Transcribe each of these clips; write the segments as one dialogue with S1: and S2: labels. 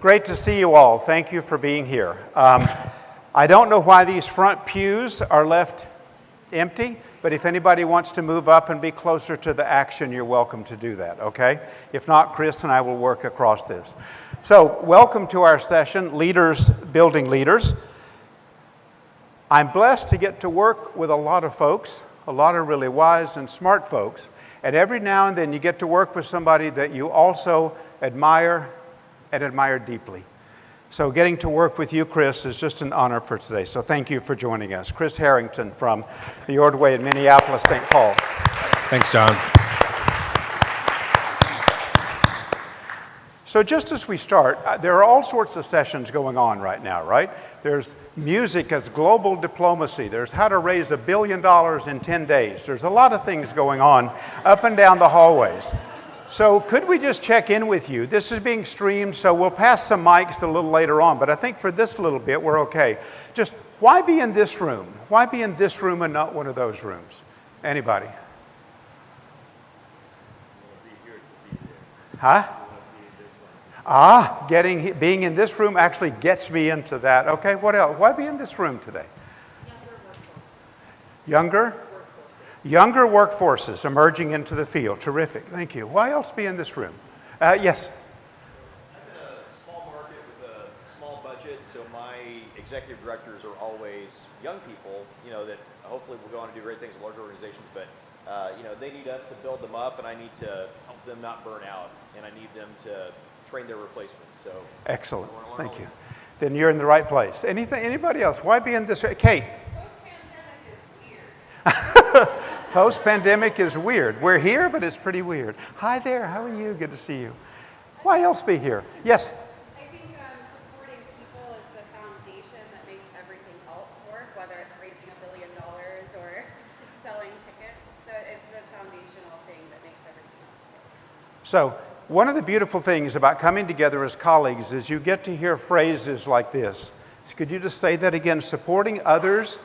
S1: Great to see you all. Thank you for being here. I don't know why these front pews are left empty, but if anybody wants to move up and be closer to the action, you're welcome to do that, okay? If not, Chris and I will work across this. So, welcome to our session, Leaders Building Leaders. I'm blessed to get to work with a lot of folks, a lot of really wise and smart folks, and every now and then you get to work with somebody that you also admire and admire deeply. So getting to work with you, Chris, is just an honor for today. So thank you for joining us. Chris Harrington from the Ordway in Minneapolis, St. Paul.
S2: Thanks, John.
S1: So just as we start, there are all sorts of sessions going on right now, right? There's music as global diplomacy. There's how to raise $1 billion in 10 days. There's a lot of things going on up and down the hallways. So could we just check in with you? This is being streamed, so we'll pass some mics a little later on, but I think for this little bit, we're okay. Just why be in this room? Why be in this room and not one of those rooms? Anybody? Huh? Being in this room actually gets me into that. Okay, what else? Why be in this room today? Younger? Younger workforces emerging into the field. Terrific. Thank you. Why else be in this room? Yes?
S3: I'm in a small market with a small budget, so my executive directors are always young people, that hopefully will go on to do great things in large organizations, but, they need us to build them up, and I need to help them not burn out, and I need them to train their replacements. So
S1: excellent. Thank you. Then you're in the right place. Anybody else? Why be in this? Kate? Post-pandemic is weird. We're here, but it's pretty weird. Hi there. How are you? Good to see you. Why else be here? Yes?
S4: I think supporting people is the foundation that makes everything else work, whether it's raising $1 billion or selling tickets. So it's the foundational thing that makes everything else tick.
S1: So one of the beautiful things about coming together as colleagues is you get to hear phrases like this. Could you just say that again? Supporting others.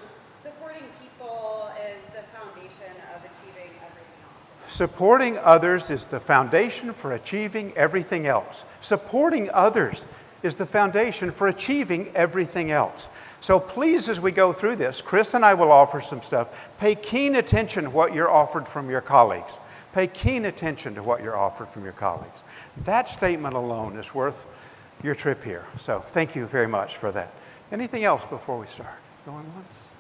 S1: Supporting others is the foundation for achieving everything else. Supporting others is the foundation for achieving everything else. So please, as we go through this, Chris and I will offer some stuff. Pay keen attention to what you're offered from your colleagues. Pay keen attention to what you're offered from your colleagues. That statement alone is worth your trip here. So thank you very much for that. Anything else before we start? Going once?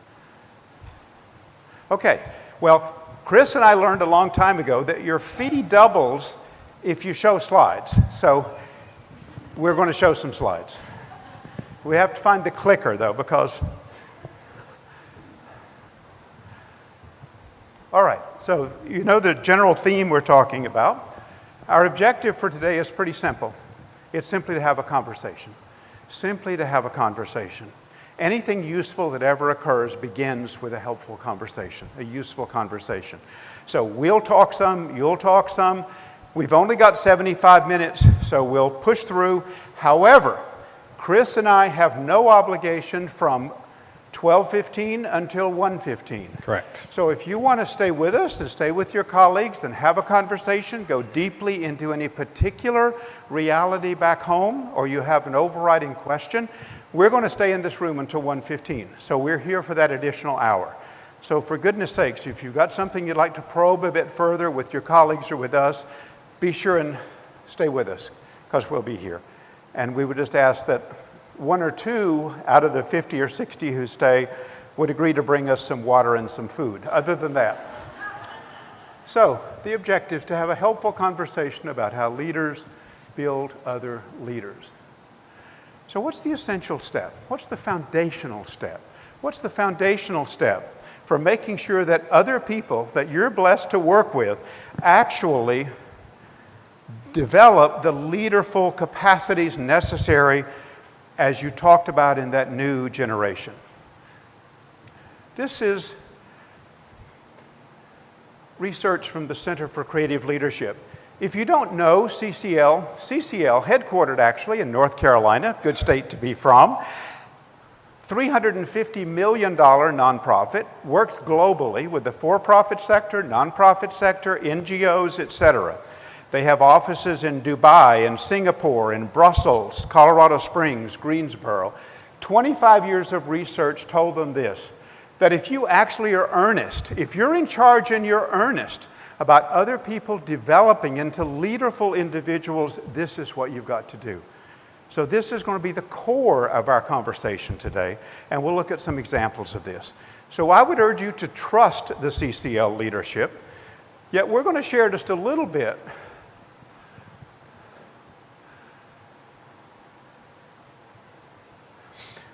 S1: Okay, well, Chris and I learned a long time ago that your fee doubles if you show slides. So we're going to show some slides. We have to find the clicker, though, because... All right, so you know the general theme we're talking about. Our objective for today is pretty simple. It's simply to have a conversation. Simply to have a conversation. Anything useful that ever occurs begins with a helpful conversation, a useful conversation. So we'll talk some, you'll talk some. We've only got 75 minutes, so we'll push through. However, Chris and I have no obligation from 12:15 until 1:15.
S2: Correct.
S1: So if you want to stay with us and stay with your colleagues and have a conversation, go deeply into any particular reality back home, or you have an overriding question, we're going to stay in this room until 1:15, so we're here for that additional hour. So for goodness sakes, if you've got something you'd like to probe a bit further with your colleagues or with us, be sure and stay with us, because we'll be here. And we would just ask that one or two out of the 50 or 60 who stay would agree to bring us some water and some food. Other than that. So the objective is to have a helpful conversation about how leaders build other leaders. So what's the essential step? What's the foundational step? What's the foundational step for making sure that other people that you're blessed to work with actually develop the leaderful capacities necessary as you talked about in that new generation? This is research from the Center for Creative Leadership. If you don't know CCL, headquartered actually in North Carolina, good state to be from, $350 million nonprofit, works globally with the for-profit sector, nonprofit sector, NGOs, etc. They have offices in Dubai, in Singapore, in Brussels, Colorado Springs, Greensboro. 25 years of research told them this, that if you actually are earnest, if you're in charge and you're earnest about other people developing into leaderful individuals, this is what you've got to do. So this is going to be the core of our conversation today, and we'll look at some examples of this. So I would urge you to trust the CCL leadership, yet we're going to share just a little bit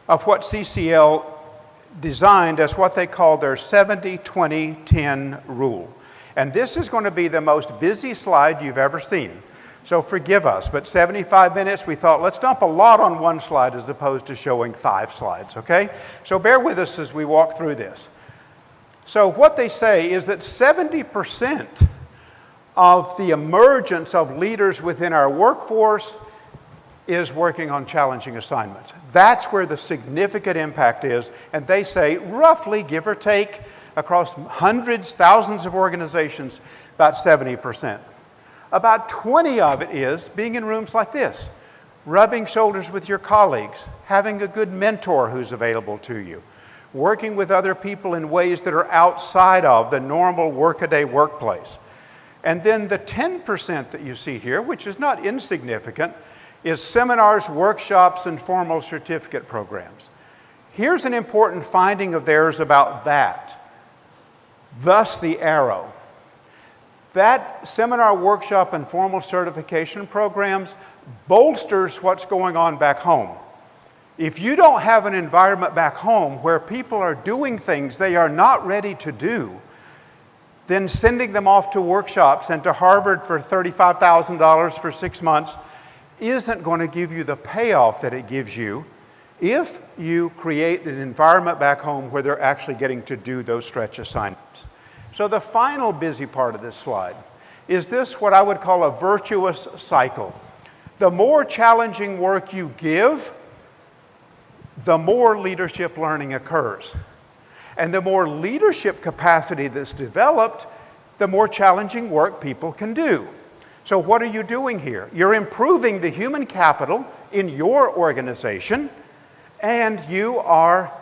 S1: of what CCL designed as what they call their 70-20-10 rule. And this is going to be the most busy slide you've ever seen. So forgive us, but 75 minutes, we thought, let's dump a lot on one slide as opposed to showing 5 slides, okay? So bear with us as we walk through this. So what they say is that 70% of the emergence of leaders within our workforce is working on challenging assignments. That's where the significant impact is, and they say roughly, give or take, across hundreds, thousands of organizations, about 70%. About 20 of it is being in rooms like this, rubbing shoulders with your colleagues, having a good mentor who's available to you, working with other people in ways that are outside of the normal workaday workplace. And then the 10% that you see here, which is not insignificant, is seminars, workshops, and formal certificate programs. Here's an important finding of theirs about that. Thus the arrow. That seminar, workshop, and formal certification programs bolsters what's going on back home. If you don't have an environment back home where people are doing things they are not ready to do, then sending them off to workshops and to Harvard for $35,000 for 6 months isn't going to give you the payoff that it gives you if you create an environment back home where they're actually getting to do those stretch assignments. So the final busy part of this slide is this, what I would call a virtuous cycle. The more challenging work you give, the more leadership learning occurs. And the more leadership capacity that's developed, the more challenging work people can do. So what are you doing here? You're improving the human capital in your organization, and you are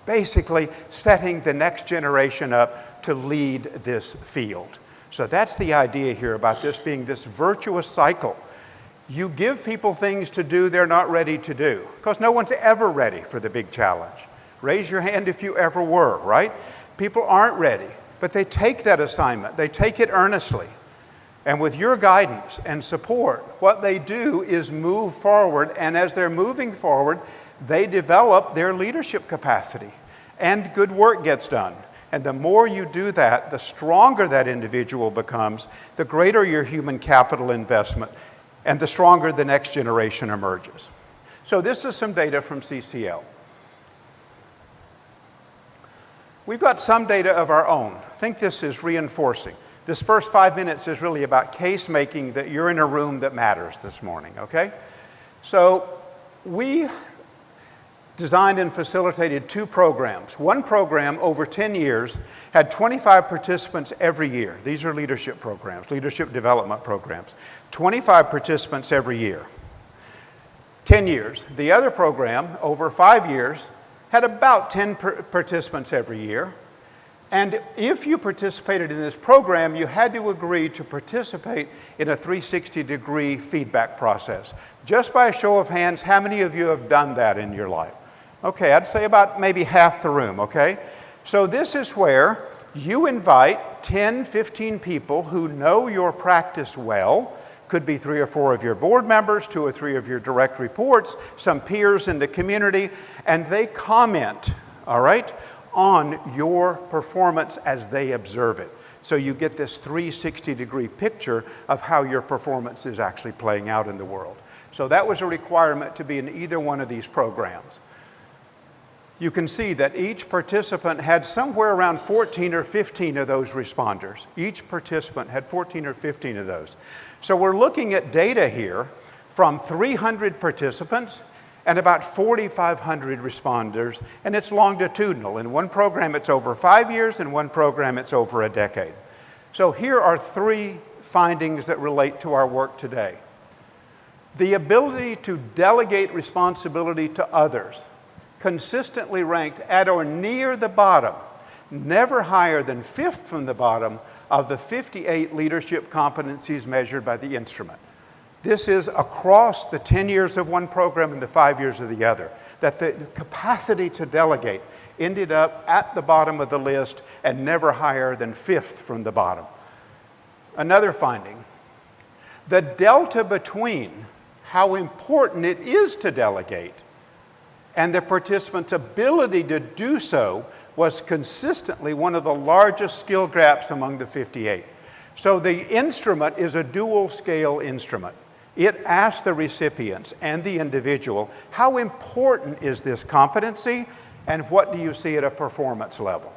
S1: basically setting the next generation up to lead this field. So that's the idea here about this being this virtuous cycle. You give people things to do they're not ready to do, because no one's ever ready for the big challenge. Raise your hand if you ever were, right? People aren't ready, but they take that assignment. They take it earnestly. And with your guidance and support, what they do is move forward, and as they're moving forward, they develop their leadership capacity, and good work gets done. And the more you do that, the stronger that individual becomes, the greater your human capital investment, and the stronger the next generation emerges. So this is some data from CCL. We've got some data of our own. I think this is reinforcing. This first 5 minutes is really about case making that you're in a room that matters this morning, okay? So we designed and facilitated 2 programs. One program over 10 years had 25 participants every year. These are leadership programs, leadership development programs. 25 participants every year. 10 years. The other program over 5 years had about 10 participants every year. And if you participated in this program, you had to agree to participate in a 360-degree feedback process. Just by a show of hands, how many of you have done that in your life? Okay, I'd say about maybe half the room, okay? So this is where you invite 10, 15 people who know your practice well. Could be 3 or 4 of your board members, 2 or 3 of your direct reports, some peers in the community, and they comment, all right, on your performance as they observe it. So you get this 360-degree picture of how your performance is actually playing out in the world. So that was a requirement to be in either one of these programs. You can see that each participant had somewhere around 14 or 15 of those responders. Each participant had 14 or 15 of those. So we're looking at data here from 300 participants and about 4,500 responders, and it's longitudinal. In one program, it's over 5 years, in one program, it's over a decade. So here are 3 findings that relate to our work today. The ability to delegate responsibility to others consistently ranked at or near the bottom, never higher than 5th from the bottom of the 58 leadership competencies measured by the instrument. This is across the 10 years of one program and the 5 years of the other, that the capacity to delegate ended up at the bottom of the list and never higher than 5th from the bottom. Another finding, the delta between how important it is to delegate and the participants' ability to do so was consistently one of the largest skill gaps among the 58. So the instrument is a dual scale instrument. It asks the recipients and the individual, how important is this competency and what do you see at a performance level?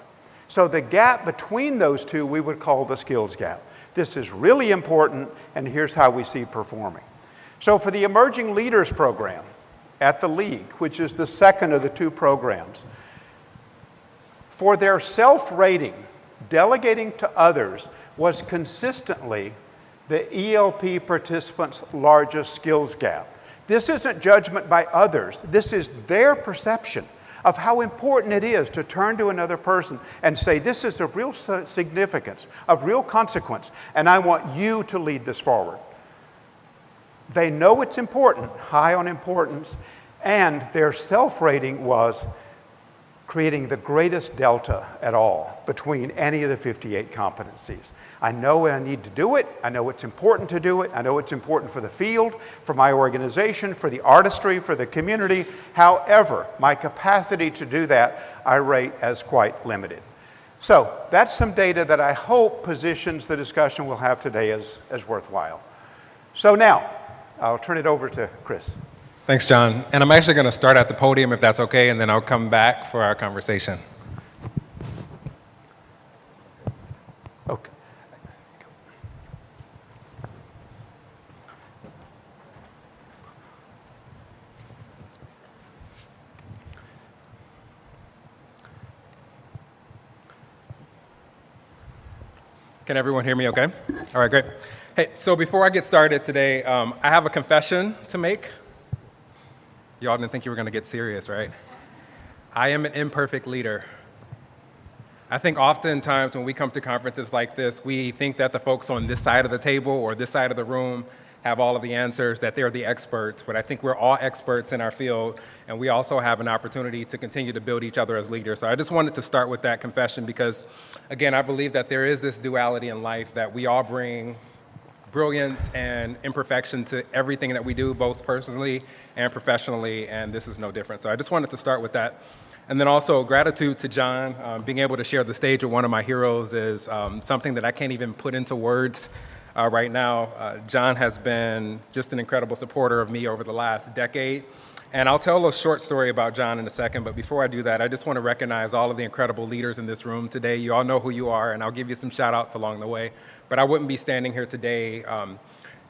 S1: So the gap between those two we would call the skills gap. This is really important, and here's how we see performing. So for the Emerging Leaders Program at the League, which is the second of the two programs, for their self-rating, delegating to others was consistently the ELP participants' largest skills gap. This isn't judgment by others. This is their perception of how important it is to turn to another person and say, this is of real significance, of real consequence, and I want you to lead this forward. They know it's important, high on importance, and their self-rating was creating the greatest delta at all between any of the 58 competencies. I know I need to do it. I know it's important to do it. I know it's important for the field, for my organization, for the artistry, for the community. However, my capacity to do that I rate as quite limited. So that's some data that I hope positions the discussion we'll have today as worthwhile. So now, I'll turn it over to Chris.
S2: Thanks, John. And I'm actually going to start at the podium, if that's okay, and then I'll come back for our conversation.
S1: Okay. Thanks.
S2: Can everyone hear me okay? All right, great. Hey, so before I get started today, I have a confession to make. Y'all didn't think you were going to get serious, right? I am an imperfect leader. I think oftentimes when we come to conferences like this, we think that the folks on this side of the table or this side of the room have all of the answers, that they're the experts, but I think we're all experts in our field, and we also have an opportunity to continue to build each other as leaders. So I just wanted to start with that confession because, again, I believe that there is this duality in life that we all bring brilliance and imperfection to everything that we do, both personally and professionally, and this is no different. So I just wanted to start with that. And then also gratitude to John. Being able to share the stage with one of my heroes is something that I can't even put into words right now. John has been just an incredible supporter of me over the last decade. And I'll tell a short story about John in a second, but before I do that, I just want to recognize all of the incredible leaders in this room today. You all know who you are, and I'll give you some shout outs along the way. But I wouldn't be standing here today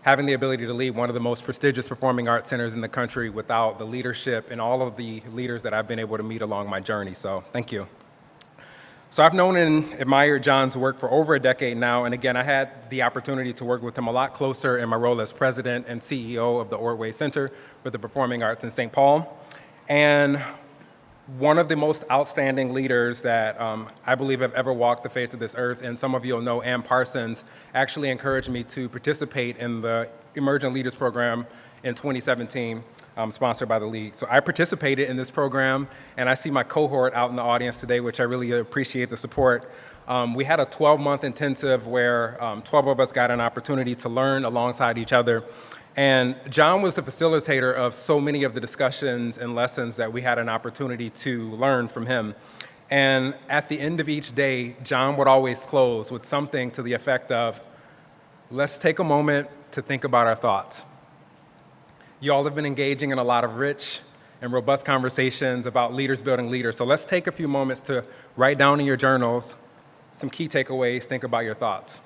S2: having the ability to lead one of the most prestigious performing arts centers in the country without the leadership and all of the leaders that I've been able to meet along my journey. So thank you. So I've known and admired John's work for over a decade now, and again, I had the opportunity to work with him a lot closer in my role as president and CEO of the Ordway Center for the Performing Arts in St. Paul. And one of the most outstanding leaders that I believe have ever walked the face of this earth, and some of you will know Ann Parsons, actually encouraged me to participate in the Emerging Leaders Program in 2017. Sponsored by the League. So I participated in this program, and I see my cohort out in the audience today, which I really appreciate the support. We had a 12-month intensive where 12 of us got an opportunity to learn alongside each other. And John was the facilitator of so many of the discussions and lessons that we had an opportunity to learn from him. And at the end of each day, John would always close with something to the effect of, let's take a moment to think about our thoughts. You all have been engaging in a lot of rich and robust conversations about leaders building leaders. So let's take a few moments to write down in your journals some key takeaways, think about your thoughts.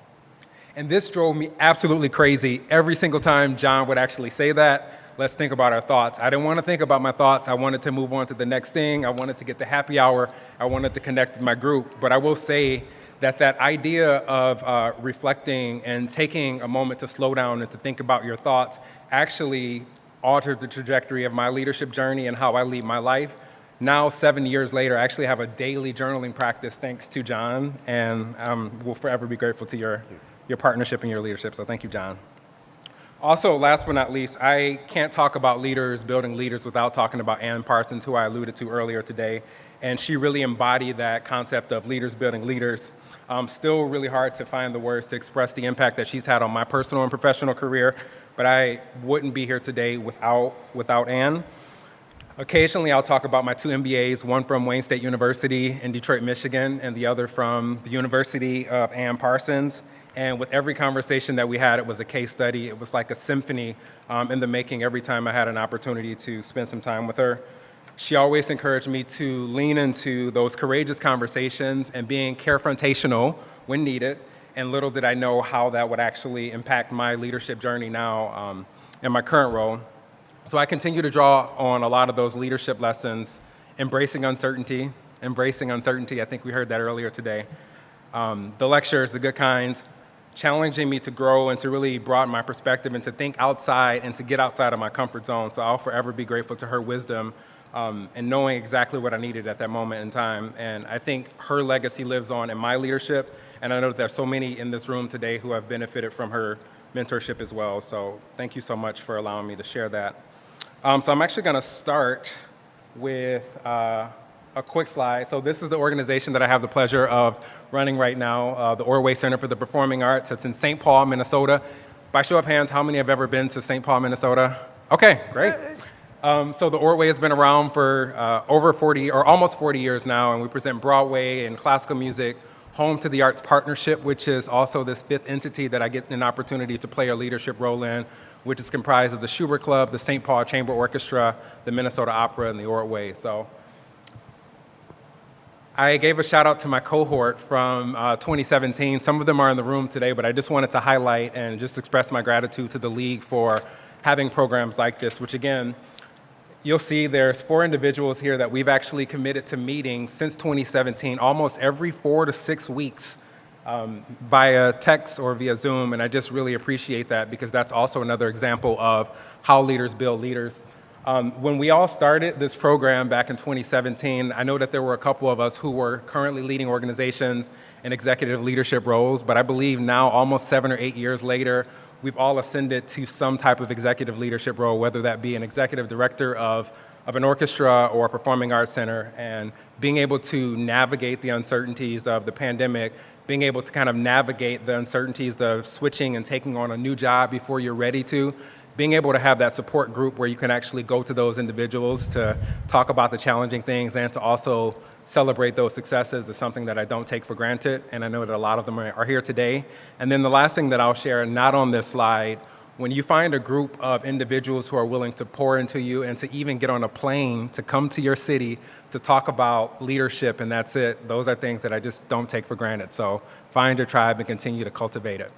S2: And this drove me absolutely crazy every single time John would actually say that. Let's think about our thoughts. I didn't want to think about my thoughts. I wanted to move on to the next thing. I wanted to get to happy hour. I wanted to connect with my group. But I will say that idea of reflecting and taking a moment to slow down and to think about your thoughts actually altered the trajectory of my leadership journey and how I lead my life. Now, 7 years later, I actually have a daily journaling practice thanks to John, and we'll forever be grateful to your partnership and your leadership, so thank you, John. Also, last but not least, I can't talk about leaders, building leaders, without talking about Ann Parsons, who I alluded to earlier today, and she really embodied that concept of leaders building leaders. Still really hard to find the words to express the impact that she's had on my personal and professional career, but I wouldn't be here today without Ann. Occasionally, I'll talk about my 2 MBAs, one from Wayne State University in Detroit, Michigan, and the other from the University of Ann Parsons. And with every conversation that we had, it was a case study. It was like a symphony in the making every time I had an opportunity to spend some time with her. She always encouraged me to lean into those courageous conversations and being carefrontational when needed. And little did I know how that would actually impact my leadership journey now in my current role. So I continue to draw on a lot of those leadership lessons, embracing uncertainty. I think we heard that earlier today. The lectures, the good kinds, challenging me to grow and to really broaden my perspective and to think outside and to get outside of my comfort zone. So I'll forever be grateful to her wisdom and knowing exactly what I needed at that moment in time. And I think her legacy lives on in my leadership. And I know that there's so many in this room today who have benefited from her mentorship as well. So thank you so much for allowing me to share that. So I'm actually going to start with a quick slide. So this is the organization that I have the pleasure of running right now, the Ordway Center for the Performing Arts. It's in St. Paul, Minnesota. By show of hands, how many have ever been to St. Paul, Minnesota? Okay, great. So the Ordway has been around for over 40 or almost 40 years now, and we present Broadway and classical music, home to the Arts Partnership, which is also this 5th entity that I get an opportunity to play a leadership role in, which is comprised of the Schubert Club, the St. Paul Chamber Orchestra, the Minnesota Opera, and the Ordway. So I gave a shout out to my cohort from 2017. Some of them are in the room today, but I just wanted to highlight and just express my gratitude to the League for having programs like this, which again, you'll see there's 4 individuals here that we've actually committed to meeting since 2017, almost every 4 to 6 weeks via text or via Zoom, and I just really appreciate that because that's also another example of how leaders build leaders. When we all started this program back in 2017, I know that there were a couple of us who were currently leading organizations in executive leadership roles, but I believe now, almost 7 or 8 years later, we've all ascended to some type of executive leadership role, whether that be an executive director of an orchestra or a performing arts center, and being able to navigate the uncertainties of the pandemic, being able to kind of navigate the uncertainties of switching and taking on a new job before you're ready to, being able to have that support group where you can actually go to those individuals to talk about the challenging things and to also celebrate those successes is something that I don't take for granted, and I know that a lot of them are here today. And then the last thing that I'll share, not on this slide, when you find a group of individuals who are willing to pour into you and to even get on a plane to come to your city to talk about leadership, and that's it, those are things that I just don't take for granted. So find your tribe and continue to cultivate it.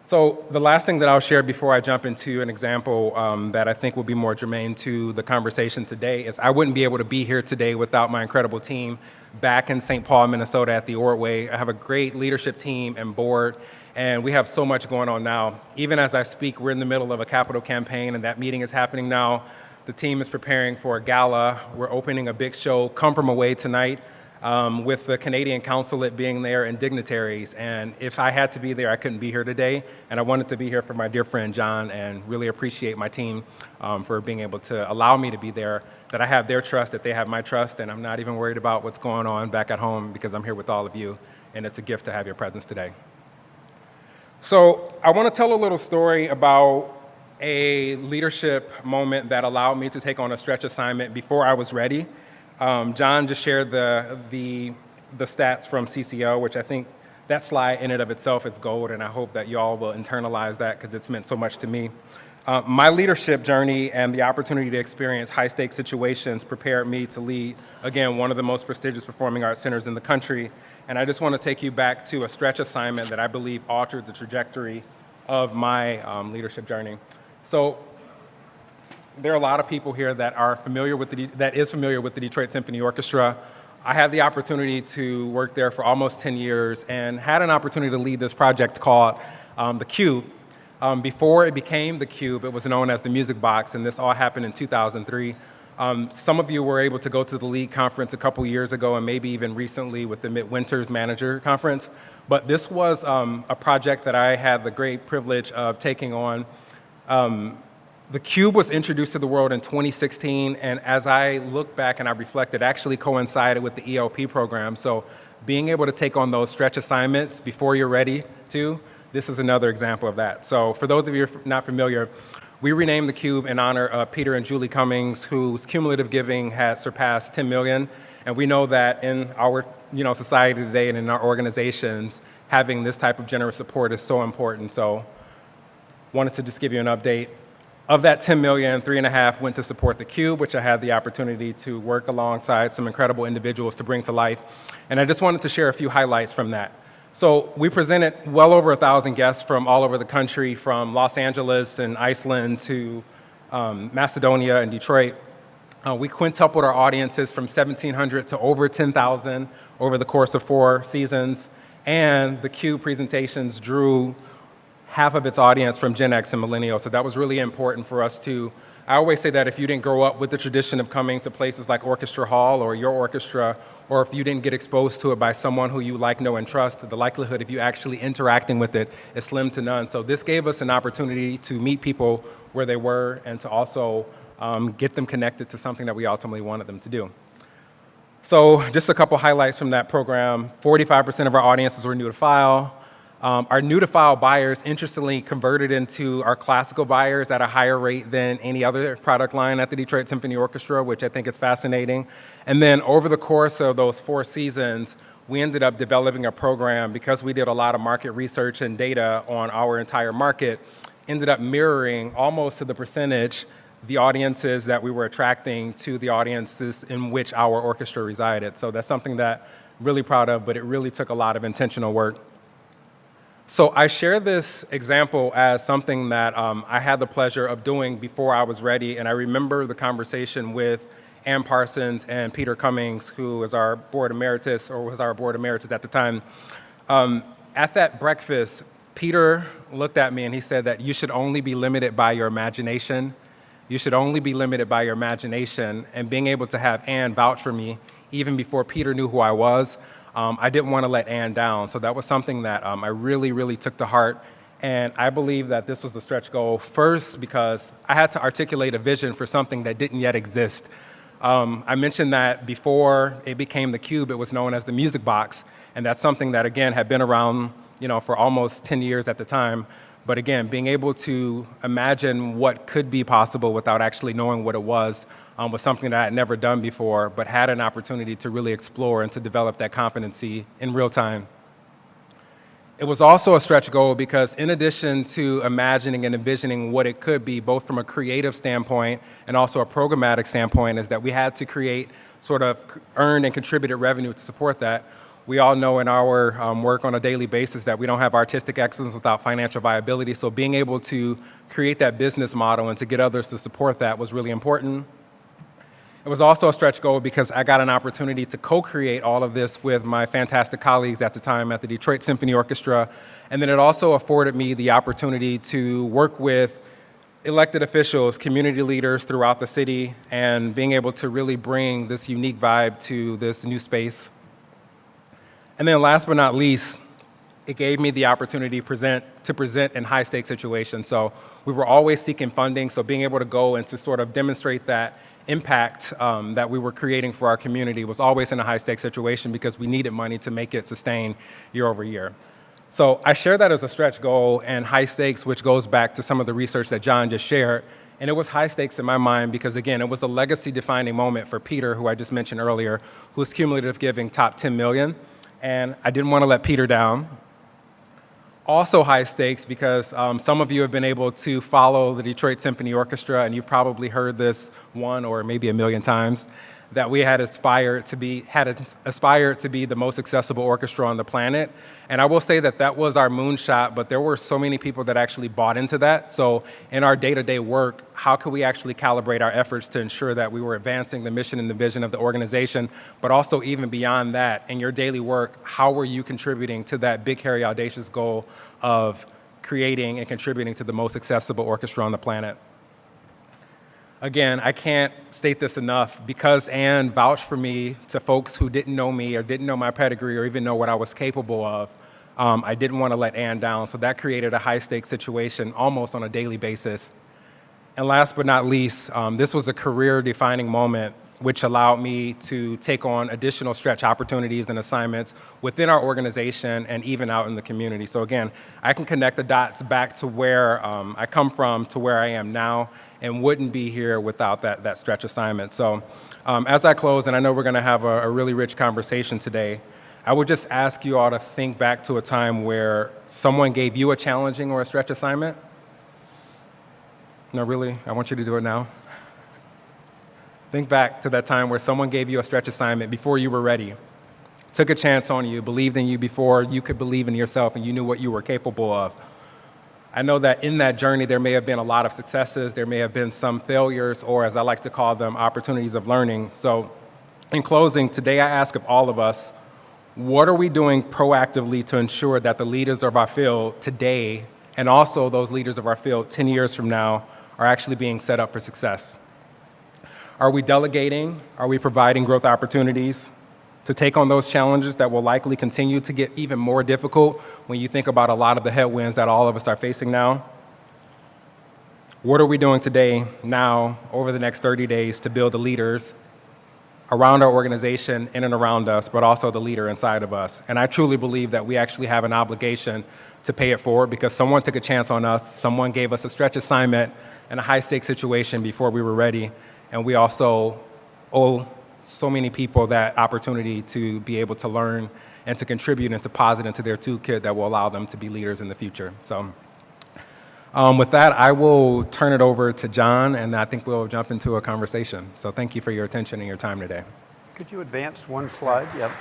S2: So the last thing that I'll share before I jump into an example that I think will be more germane to the conversation today is I wouldn't be able to be here today without my incredible team back in St. Paul, Minnesota at the Ordway. I have a great leadership team and board, and we have so much going on now. Even as I speak, we're in the middle of a capital campaign, and that meeting is happening now. The team is preparing for a gala. We're opening a big show, Come From Away, tonight. With the Canadian consulate being there and dignitaries. And if I had to be there, I couldn't be here today. And I wanted to be here for my dear friend John and really appreciate my team for being able to allow me to be there, that I have their trust, that they have my trust, and I'm not even worried about what's going on back at home because I'm here with all of you, and it's a gift to have your presence today. So I want to tell a little story about a leadership moment that allowed me to take on a stretch assignment before I was ready. John just shared the stats from CCO, which I think that slide in and of itself is gold, and I hope that y'all will internalize that because it's meant so much to me. My leadership journey and the opportunity to experience high-stakes situations prepared me to lead, again, one of the most prestigious performing arts centers in the country, and I just want to take you back to a stretch assignment that I believe altered the trajectory of my leadership journey. So there are a lot of people here that are familiar with the Detroit Symphony Orchestra. I had the opportunity to work there for almost 10 years and had an opportunity to lead this project called the Cube. Before it became the Cube, it was known as the Music Box, and this all happened in 2003. Some of you were able to go to the League conference a couple years ago and maybe even recently with the Midwinter's Manager Conference. But this was a project that I had the great privilege of taking on. The Cube was introduced to the world in 2016, and as I look back and I reflect, it actually coincided with the ELP program. So being able to take on those stretch assignments before you're ready to, this is another example of that. So for those of you who are not familiar, we renamed the Cube in honor of Peter and Julie Cummings, whose cumulative giving has surpassed 10 million. And we know that in our society today and in our organizations, having this type of generous support is so important. So wanted to just give you an update. Of that 10 million, 3.5 went to support the Cube, which I had the opportunity to work alongside some incredible individuals to bring to life. And I just wanted to share a few highlights from that. So we presented well over 1,000 guests from all over the country, from Los Angeles and Iceland to Macedonia and Detroit. We quintupled our audiences from 1,700 to over 10,000 over the course of 4 seasons. And the Cube presentations drew half of its audience from Gen X and Millennials. So that was really important for us to, I always say that if you didn't grow up with the tradition of coming to places like Orchestra Hall or your orchestra, or if you didn't get exposed to it by someone who you like, know, and trust, the likelihood of you actually interacting with it is slim to none. So this gave us an opportunity to meet people where they were and to also get them connected to something that we ultimately wanted them to do. So just a couple highlights from that program. 45% of our audiences were new to file. Our new-to-file buyers, interestingly, converted into our classical buyers at a higher rate than any other product line at the Detroit Symphony Orchestra, which I think is fascinating. And then over the course of those 4 seasons, we ended up developing a program because we did a lot of market research and data on our entire market, ended up mirroring almost to the percentage the audiences that we were attracting to the audiences in which our orchestra resided. So that's something that I'm really proud of, but it really took a lot of intentional work. So I share this example as something that I had the pleasure of doing before I was ready, and I remember the conversation with Ann Parsons and Peter Cummings, who is our board emeritus, or was our board emeritus at the time. At that breakfast, Peter looked at me and he said that you should only be limited by your imagination. You should only be limited by your imagination, and being able to have Ann vouch for me, even before Peter knew who I was, I didn't want to let Ann down. So that was something that I really, really took to heart. And I believe that this was the stretch goal, first because I had to articulate a vision for something that didn't yet exist. I mentioned that before it became the Cube, it was known as the Music Box. And that's something that, again, had been around for almost 10 years at the time. But again, being able to imagine what could be possible without actually knowing what it was something that I had never done before, but had an opportunity to really explore and to develop that competency in real time. It was also a stretch goal because in addition to imagining and envisioning what it could be, both from a creative standpoint and also a programmatic standpoint, is that we had to create sort of earned and contributed revenue to support that. We all know in our work on a daily basis that we don't have artistic excellence without financial viability, so being able to create that business model and to get others to support that was really important. It was also a stretch goal because I got an opportunity to co-create all of this with my fantastic colleagues at the time at the Detroit Symphony Orchestra. And then it also afforded me the opportunity to work with elected officials, community leaders throughout the city, and being able to really bring this unique vibe to this new space. And then last but not least, it gave me the opportunity to present in high-stakes situations. So we were always seeking funding, so being able to go and to sort of demonstrate that impact that we were creating for our community was always in a high-stakes situation because we needed money to make it sustain year over year. So I share that as a stretch goal and high stakes, which goes back to some of the research that John just shared. And it was high stakes in my mind because, again, it was a legacy-defining moment for Peter, who I just mentioned earlier, whose cumulative giving topped 10 million. And I didn't want to let Peter down. Also high stakes because some of you have been able to follow the Detroit Symphony Orchestra, and you've probably heard this 1 or maybe 1 million times, that we had aspired to be the most accessible orchestra on the planet. And I will say that that was our moonshot, but there were so many people that actually bought into that. So in our day-to-day work, how could we actually calibrate our efforts to ensure that we were advancing the mission and the vision of the organization, but also even beyond that, in your daily work, how were you contributing to that big, hairy, audacious goal of creating and contributing to the most accessible orchestra on the planet? Again, I can't state this enough. Because Ann vouched for me to folks who didn't know me or didn't know my pedigree or even know what I was capable of, I didn't want to let Ann down. So that created a high-stakes situation almost on a daily basis. And last but not least, this was a career-defining moment which allowed me to take on additional stretch opportunities and assignments within our organization and even out in the community. So again, I can connect the dots back to where I come from to where I am now, and wouldn't be here without that stretch assignment. So as I close, and I know we're gonna have a really rich conversation today, I would just ask you all to think back to a time where someone gave you a challenging or a stretch assignment. No, really, I want you to do it now. Think back to that time where someone gave you a stretch assignment before you were ready, took a chance on you, believed in you before you could believe in yourself and you knew what you were capable of. I know that in that journey, there may have been a lot of successes, there may have been some failures, or as I like to call them, opportunities of learning. So in closing, today I ask of all of us, what are we doing proactively to ensure that the leaders of our field today, and also those leaders of our field 10 years from now, are actually being set up for success? Are we delegating? Are we providing growth opportunities to take on those challenges that will likely continue to get even more difficult when you think about a lot of the headwinds that all of us are facing now? What are we doing today, now, over the next 30 days to build the leaders around our organization, in and around us, but also the leader inside of us? And I truly believe that we actually have an obligation to pay it forward because someone took a chance on us, someone gave us a stretch assignment in a high-stakes situation before we were ready, and we also owe so many people that opportunity to be able to learn and to contribute and to posit into their toolkit that will allow them to be leaders in the future. So with that, I will turn it over to John, and I think we'll jump into a conversation. So thank you for your attention and your time today.
S1: Could you advance one slide? Yep.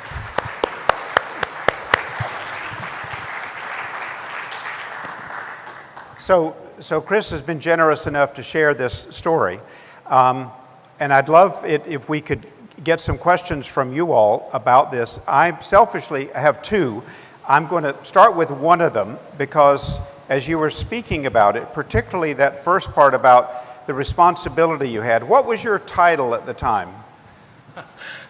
S1: So Chris has been generous enough to share this story. And I'd love it if we could get some questions from you all about this. I selfishly have two. I'm going to start with one of them because as you were speaking about it, particularly that first part about the responsibility you had, what was your title at the time?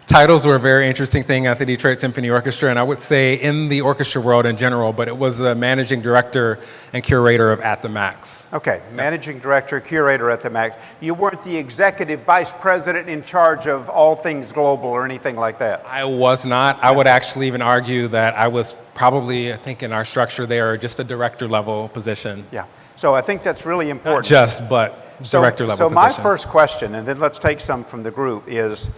S2: Titles were a very interesting thing at the Detroit Symphony Orchestra, and I would say in the orchestra world in general, but it was the managing director and curator of At the Max.
S1: Okay, managing director, curator at the Max. You weren't the executive vice president in charge of all things global or anything like that?
S2: I was not. I would actually even argue that I was probably, I think in our structure there, just a director level position.
S1: Yeah, so I think that's really important.
S2: Not just, but director level
S1: position. So my
S2: position.
S1: first question, and then let's take some from the group, is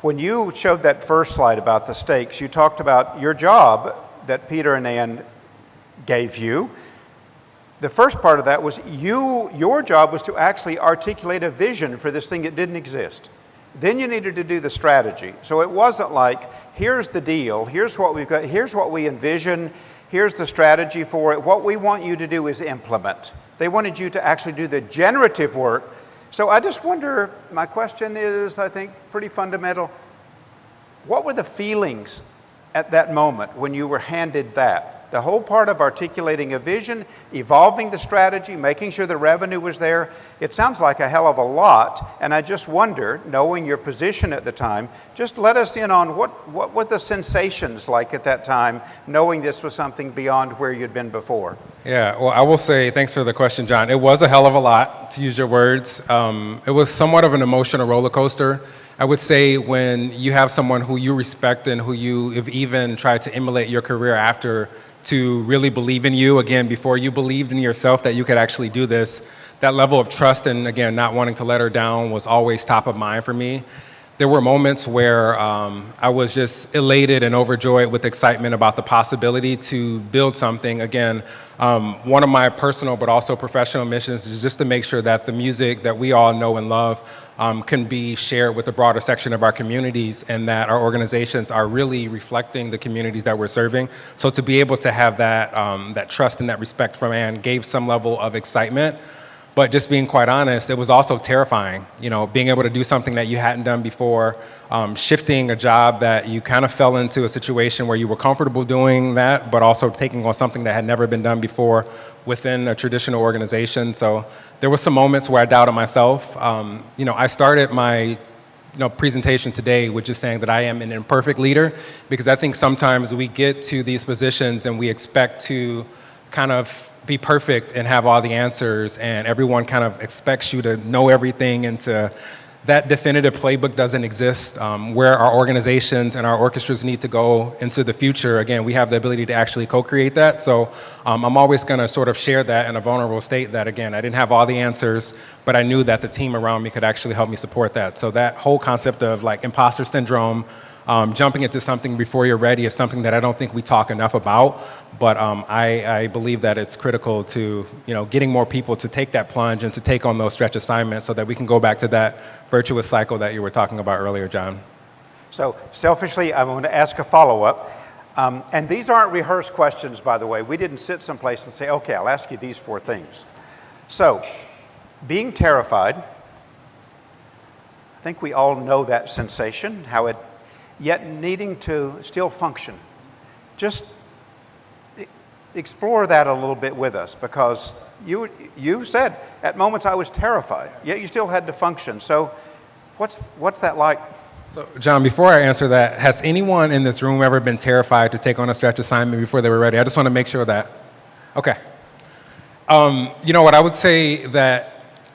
S1: when you showed that first slide about the stakes, you talked about your job that Peter and Ann gave you. The first part of that was your job was to actually articulate a vision for this thing that didn't exist. Then you needed to do the strategy. So it wasn't like, here's the deal, here's what we've got, here's what we envision, here's the strategy for it. What we want you to do is implement. They wanted you to actually do the generative work. So I just wonder, my question is, I think, pretty fundamental. What were the feelings at that moment when you were handed that? The whole part of articulating a vision, evolving the strategy, making sure the revenue was there, it sounds like a hell of a lot. And I just wonder, knowing your position at the time, just let us in on what were the sensations like at that time, knowing this was something beyond where you'd been before?
S2: Yeah, well, I will say, thanks for the question, John. It was a hell of a lot, to use your words. It was somewhat of an emotional roller coaster. I would say when you have someone who you respect and who you have even tried to emulate your career after to really believe in you, again, before you believed in yourself that you could actually do this, that level of trust and, again, not wanting to let her down was always top of mind for me. There were moments where I was just elated and overjoyed with excitement about the possibility to build something. Again, one of my personal but also professional missions is just to make sure that the music that we all know and love can be shared with a broader section of our communities, and that our organizations are really reflecting the communities that we're serving. So to be able to have that, that trust and that respect from Ann gave some level of excitement. But just being quite honest, it was also terrifying, being able to do something that you hadn't done before, shifting a job that you kind of fell into a situation where you were comfortable doing that, but also taking on something that had never been done before within a traditional organization. So there were some moments where I doubted myself. I started my presentation today with just saying that I am an imperfect leader, because I think sometimes we get to these positions and we expect to kind of be perfect and have all the answers, and everyone kind of expects you to know everything, and that definitive playbook doesn't exist. Where our organizations and our orchestras need to go into the future, again, we have the ability to actually co-create that. So I'm always going to sort of share that in a vulnerable state, that again, I didn't have all the answers, but I knew that the team around me could actually help me support that. So that whole concept of like imposter syndrome, jumping into something before you're ready, is something that I don't think we talk enough about. But I believe that it's critical to getting more people to take that plunge and to take on those stretch assignments, so that we can go back to that virtuous cycle that you were talking about earlier, John.
S1: So selfishly, I'm going to ask a follow-up. And these aren't rehearsed questions, by the way. We didn't sit someplace and say, okay, I'll ask you these 4 things. So, being terrified, I think we all know that sensation, yet needing to still function. Just explore that a little bit with us, because you said at moments I was terrified, yet you still had to function. So what's that like?
S2: So John, before I answer that, has anyone in this room ever been terrified to take on a stretch assignment before they were ready? I just want to make sure that. Okay. What I would say that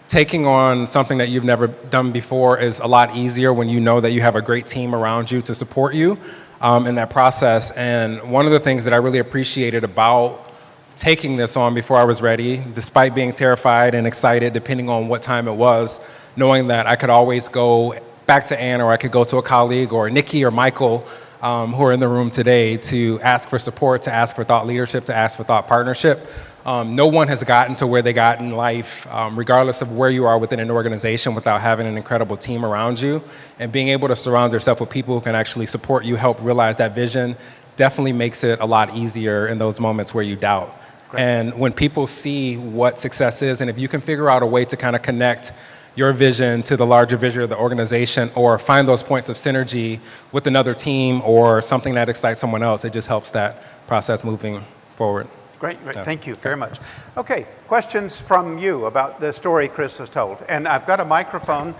S2: taking on something that you've never done before is a lot easier when you know that you have a great team around you to support you in that process. And one of the things that I really appreciated about taking this on before I was ready, despite being terrified and excited, depending on what time it was, knowing that I could always go back to Ann, or I could go to a colleague, or Nikki or Michael, who are in the room today, to ask for support, to ask for thought leadership, to ask for thought partnership. No one has gotten to where they got in life, regardless of where you are within an organization, without having an incredible team around you. And being able to surround yourself with people who can actually support you, help realize that vision, definitely makes it a lot easier in those moments where you doubt. Great. And when people see what success is, and if you can figure out a way to kind of connect your vision to the larger vision of the organization, or find those points of synergy with another team or something that excites someone else, it just helps that process moving forward.
S1: Great. Thank you very much. Okay, questions from you about the story Chris has told. And I've got a microphone.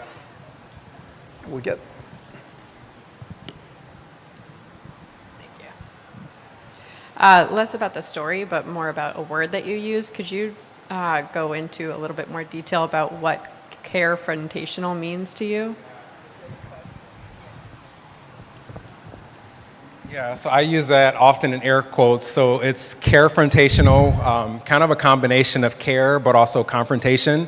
S1: We get.
S5: Thank you. Less about the story, but more about a word that you use. Could you go into a little bit more detail about what carefrontational means to you?
S2: Yeah, so I use that often in air quotes. So it's carefrontational, kind of a combination of care, but also confrontation.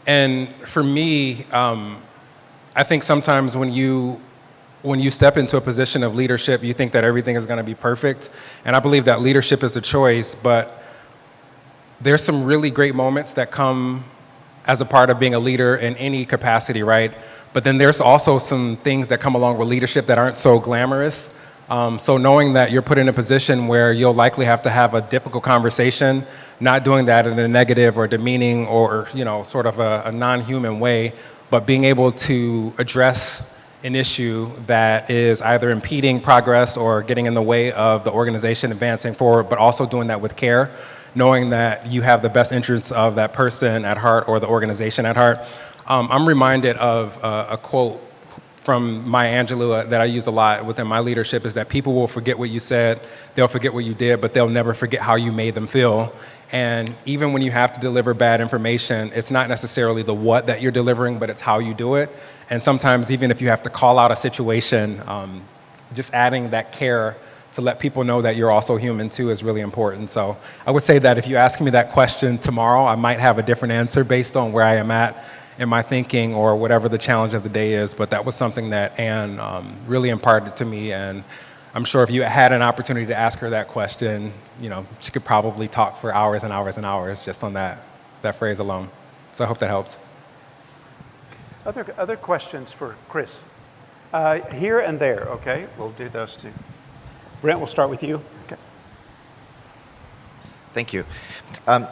S2: And for me, I think sometimes when you step into a position of leadership, you think that everything is going to be perfect. And I believe that leadership is a choice, but there's some really great moments that come as a part of being a leader in any capacity, right? But then there's also some things that come along with leadership that aren't so glamorous. So knowing that you're put in a position where you'll likely have to have a difficult conversation, not doing that in a negative or demeaning or sort of a non-human way, but being able to address an issue that is either impeding progress or getting in the way of the organization advancing forward, but also doing that with care, knowing that you have the best interests of that person at heart or the organization at heart. I'm reminded of a quote from Maya Angelou that I use a lot within my leadership, is that people will forget what you said, they'll forget what you did, but they'll never forget how you made them feel. And even when you have to deliver bad information, it's not necessarily the what that you're delivering, but it's how you do it. And sometimes even if you have to call out a situation, just adding that care to let people know that you're also human too is really important. So I would say that if you ask me that question tomorrow, I might have a different answer based on where I am at in my thinking or whatever the challenge of the day is, but that was something that Ann really imparted to me, and I'm sure if you had an opportunity to ask her that question, she could probably talk for hours and hours and hours just on that phrase alone. So I hope that helps.
S1: Other questions for Chris? Here and there, okay? We'll do those two. Brent, we'll start with you. Okay.
S6: Thank you.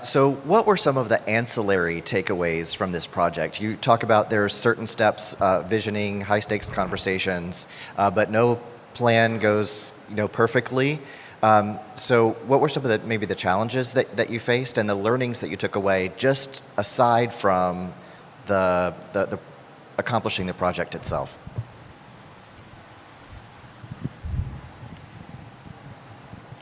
S6: So what were some of the ancillary takeaways from this project? You talk about there are certain steps, visioning, high stakes conversations, but no plan goes perfectly. So what were some of maybe the challenges that you faced and the learnings that you took away, just aside from the accomplishing the project itself?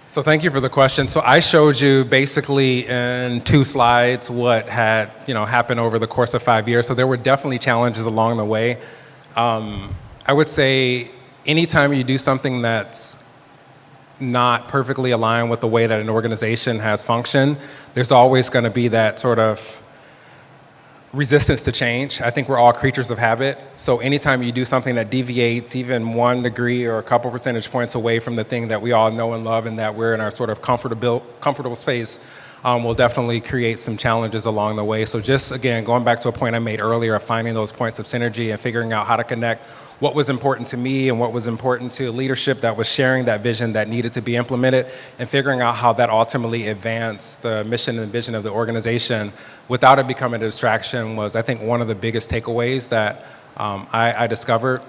S2: So thank you for the question. So I showed you basically in 2 slides what had happened over the course of 5 years. So there were definitely challenges along the way. I would say anytime you do something that's not perfectly aligned with the way that an organization has functioned, there's always going to be that sort of resistance to change. I think we're all creatures of habit. So anytime you do something that deviates even 1 degree or a couple percentage points away from the thing that we all know and love and that we're in our sort of comfortable space, will definitely create some challenges along the way. So just, again, going back to a point I made earlier of finding those points of synergy and figuring out how to connect what was important to me and what was important to leadership that was sharing that vision that needed to be implemented, and figuring out how that ultimately advanced the mission and vision of the organization without it becoming a distraction was, I think, one of the biggest takeaways that I discovered.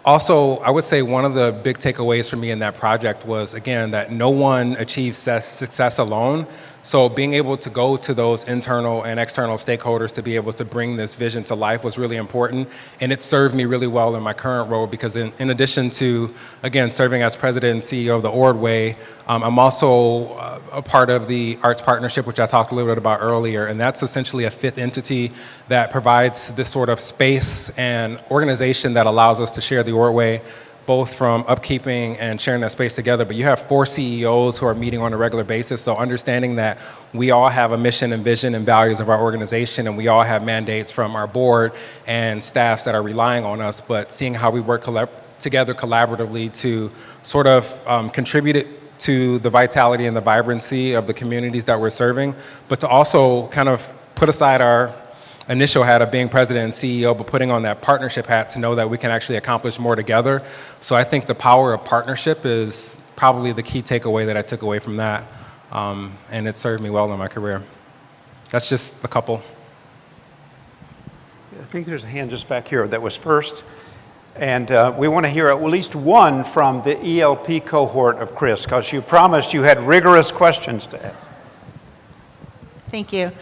S2: Also, I would say one of the big takeaways for me in that project was, again, that no one achieves success alone. So being able to go to those internal and external stakeholders to be able to bring this vision to life was really important. And it served me really well in my current role because in addition to, again, serving as president and CEO of the Ordway, I'm also a part of the Arts Partnership, which I talked a little bit about earlier. And that's essentially a 5th entity that provides this sort of space and organization that allows us to share the Ordway, both from upkeeping and sharing that space together. But you have 4 CEOs who are meeting on a regular basis. So understanding that we all have a mission and vision and values of our organization, and we all have mandates from our board and staffs that are relying on us, but seeing how we work together collaboratively to sort of contribute to the vitality and the vibrancy of the communities that we're serving, but to also kind of put aside our initial hat of being president and CEO, but putting on that partnership hat to know that we can actually accomplish more together. So I think the power of partnership is probably the key takeaway that I took away from that, and it served me well in my career. That's just a couple.
S1: I think there's a hand just back here that was first, and we want to hear at least one from the ELP cohort of Chris, because you promised you had rigorous questions to ask.
S7: Thank you.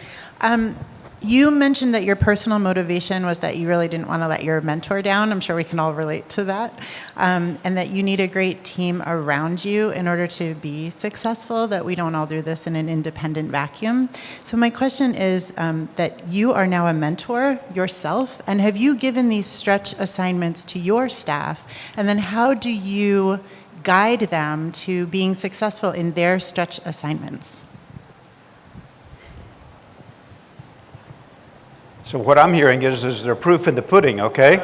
S7: You mentioned that your personal motivation was that you really didn't want to let your mentor down. I'm sure we can all relate to that. And that you need a great team around you in order to be successful, that we don't all do this in an independent vacuum. So my question is that you are now a mentor yourself, and have you given these stretch assignments to your staff? And then how do you guide them to being successful in their stretch assignments?
S1: So what I'm hearing is there proof in the pudding, okay?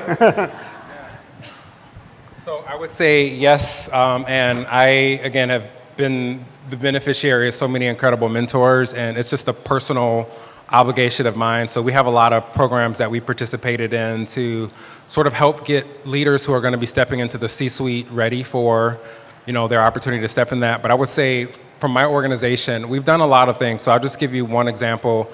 S2: So I would say yes, and I, again, have been the beneficiary of so many incredible mentors, and it's just a personal obligation of mine. So we have a lot of programs that we participated in to sort of help get leaders who are going to be stepping into the C-suite ready for, their opportunity to step in that. But I would say from my organization, we've done a lot of things. So I'll just give you one example.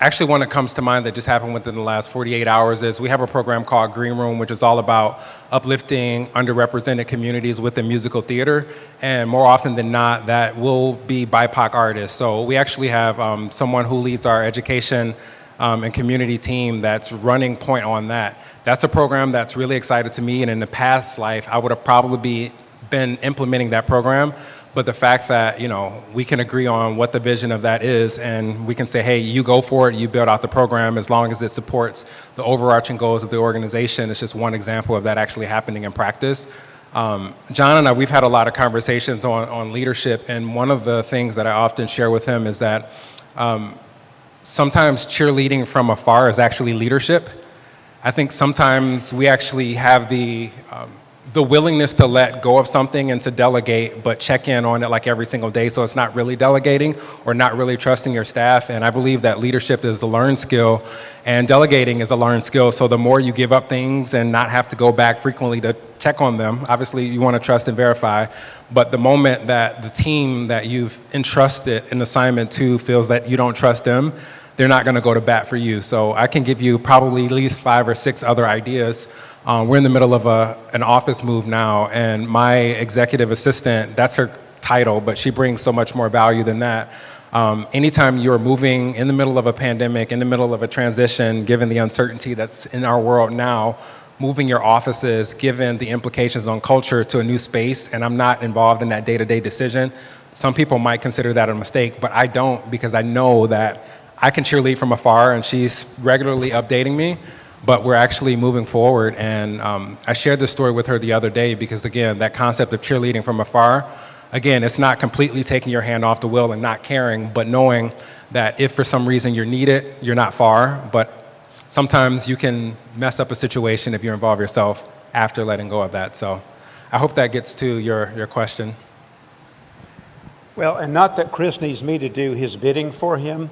S2: Actually, one that comes to mind that just happened within the last 48 hours is we have a program called Green Room, which is all about uplifting underrepresented communities within musical theater. And more often than not, that will be BIPOC artists. So we actually have someone who leads our education and community team that's running point on that. That's a program that's really excited to me. And in the past life, I would have probably been implementing that program. But the fact that, we can agree on what the vision of that is, and we can say, hey, you go for it, you build out the program as long as it supports the overarching goals of the organization. It's just one example of that actually happening in practice. John and I, we've had a lot of conversations on leadership, and one of the things that I often share with him is that sometimes cheerleading from afar is actually leadership. I think sometimes we actually have the the willingness to let go of something and to delegate, but check in on it like every single day, so it's not really delegating or not really trusting your staff. And I believe that leadership is a learned skill and delegating is a learned skill. So the more you give up things and not have to go back frequently to check on them, obviously you want to trust and verify, but the moment that the team that you've entrusted an assignment to feels that you don't trust them, they're not going to go to bat for you. So I can give you probably at least 5 or 6 other ideas. We're in the middle of an office move now, and my executive assistant, that's her title, but she brings so much more value than that. Anytime you're moving in the middle of a pandemic, in the middle of a transition, given the uncertainty that's in our world now, moving your offices, given the implications on culture to a new space, and I'm not involved in that day-to-day decision, some people might consider that a mistake, but I don't, because I know that I can cheerlead from afar, and she's regularly updating me, but we're actually moving forward. And I shared this story with her the other day because, again, that concept of cheerleading from afar, again, it's not completely taking your hand off the wheel and not caring, but knowing that if for some reason you're needed, you're not far, but sometimes you can mess up a situation if you involve yourself after letting go of that. So I hope that gets to your question.
S1: Well, and not that Chris needs me to do his bidding for him.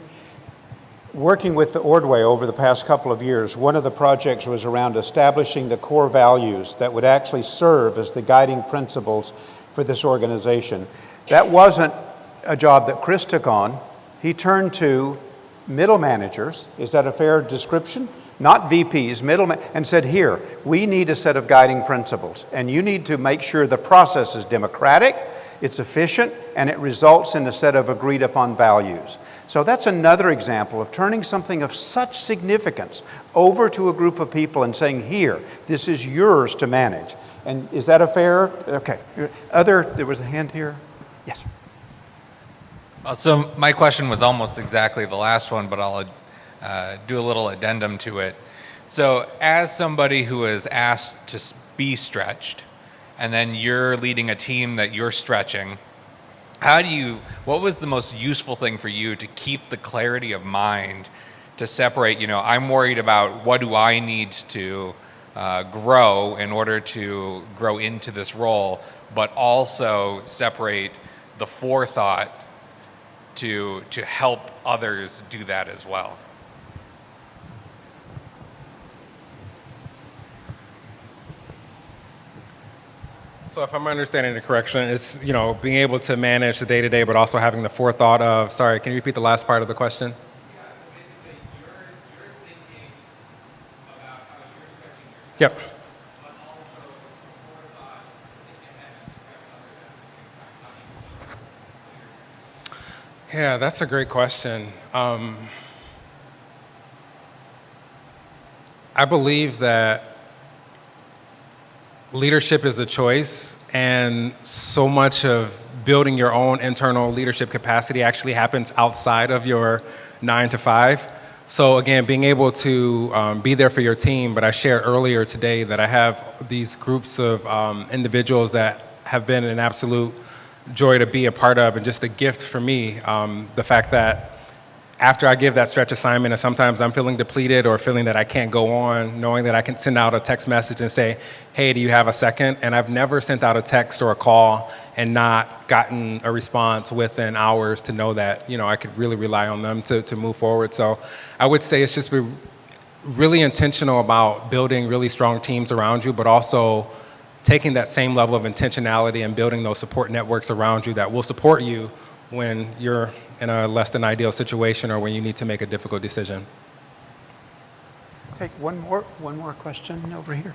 S1: Working with the Ordway over the past couple of years, one of the projects was around establishing the core values that would actually serve as the guiding principles for this organization. That wasn't a job that Chris took on. He turned to middle managers, is that a fair description? Not VPs, and said, here, we need a set of guiding principles, and you need to make sure the process is democratic, it's efficient, and it results in a set of agreed upon values. So that's another example of turning something of such significance over to a group of people and saying, here, this is yours to manage. And is that a fair, okay. There was a hand here? Yes.
S8: So my question was almost exactly the last one, but I'll do a little addendum to it. So as somebody who is asked to be stretched, and then you're leading a team that you're stretching, what was the most useful thing for you to keep the clarity of mind to separate, I'm worried about what do I need to grow in order to grow into this role, but also separate the forethought to help others do that as well?
S2: So if I'm understanding it correctly, it's being able to manage the day-to-day, but also having the forethought of, sorry, can you repeat the last part of the question?
S8: Yeah, so basically you're thinking about how you're stretching yourself,
S2: Yep.
S8: but also the forethought thinking ahead and stretching others at the same time. How do you
S2: Yeah, that's a great question. I believe that leadership is a choice, and so much of building your own internal leadership capacity actually happens outside of your 9 to 5. So again, being able to be there for your team, but I shared earlier today that I have these groups of individuals that have been an absolute joy to be a part of, and just a gift for me. The fact that after I give that stretch assignment, and sometimes I'm feeling depleted or feeling that I can't go on, knowing that I can send out a text message and say, hey, do you have a second? And I've never sent out a text or a call and not gotten a response within hours to know that, I could really rely on them to move forward. So I would say it's just be really intentional about building really strong teams around you, but also taking that same level of intentionality and building those support networks around you that will support you when you're in a less than ideal situation or when you need to make a difficult decision.
S1: Take one more question over here.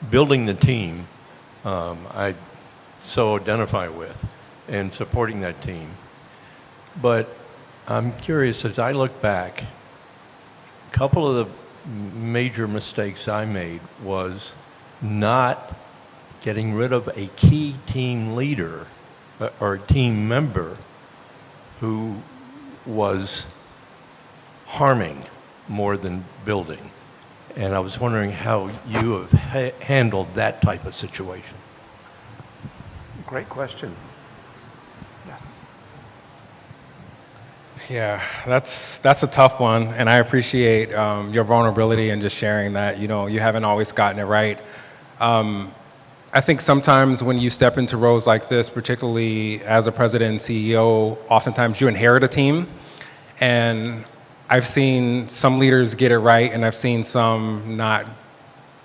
S9: Building the team, I so identify with, and supporting that team. But I'm curious, as I look back, a couple of the major mistakes I made was not getting rid of a key team leader or a team member who was harming more than building. And I was wondering how you have handled that type of situation.
S1: Great question.
S2: Yeah, that's a tough one, and I appreciate your vulnerability and just sharing that. You know, you haven't always gotten it right. I think sometimes when you step into roles like this, particularly as a president and CEO, oftentimes you inherit a team, and I've seen some leaders get it right, and I've seen some not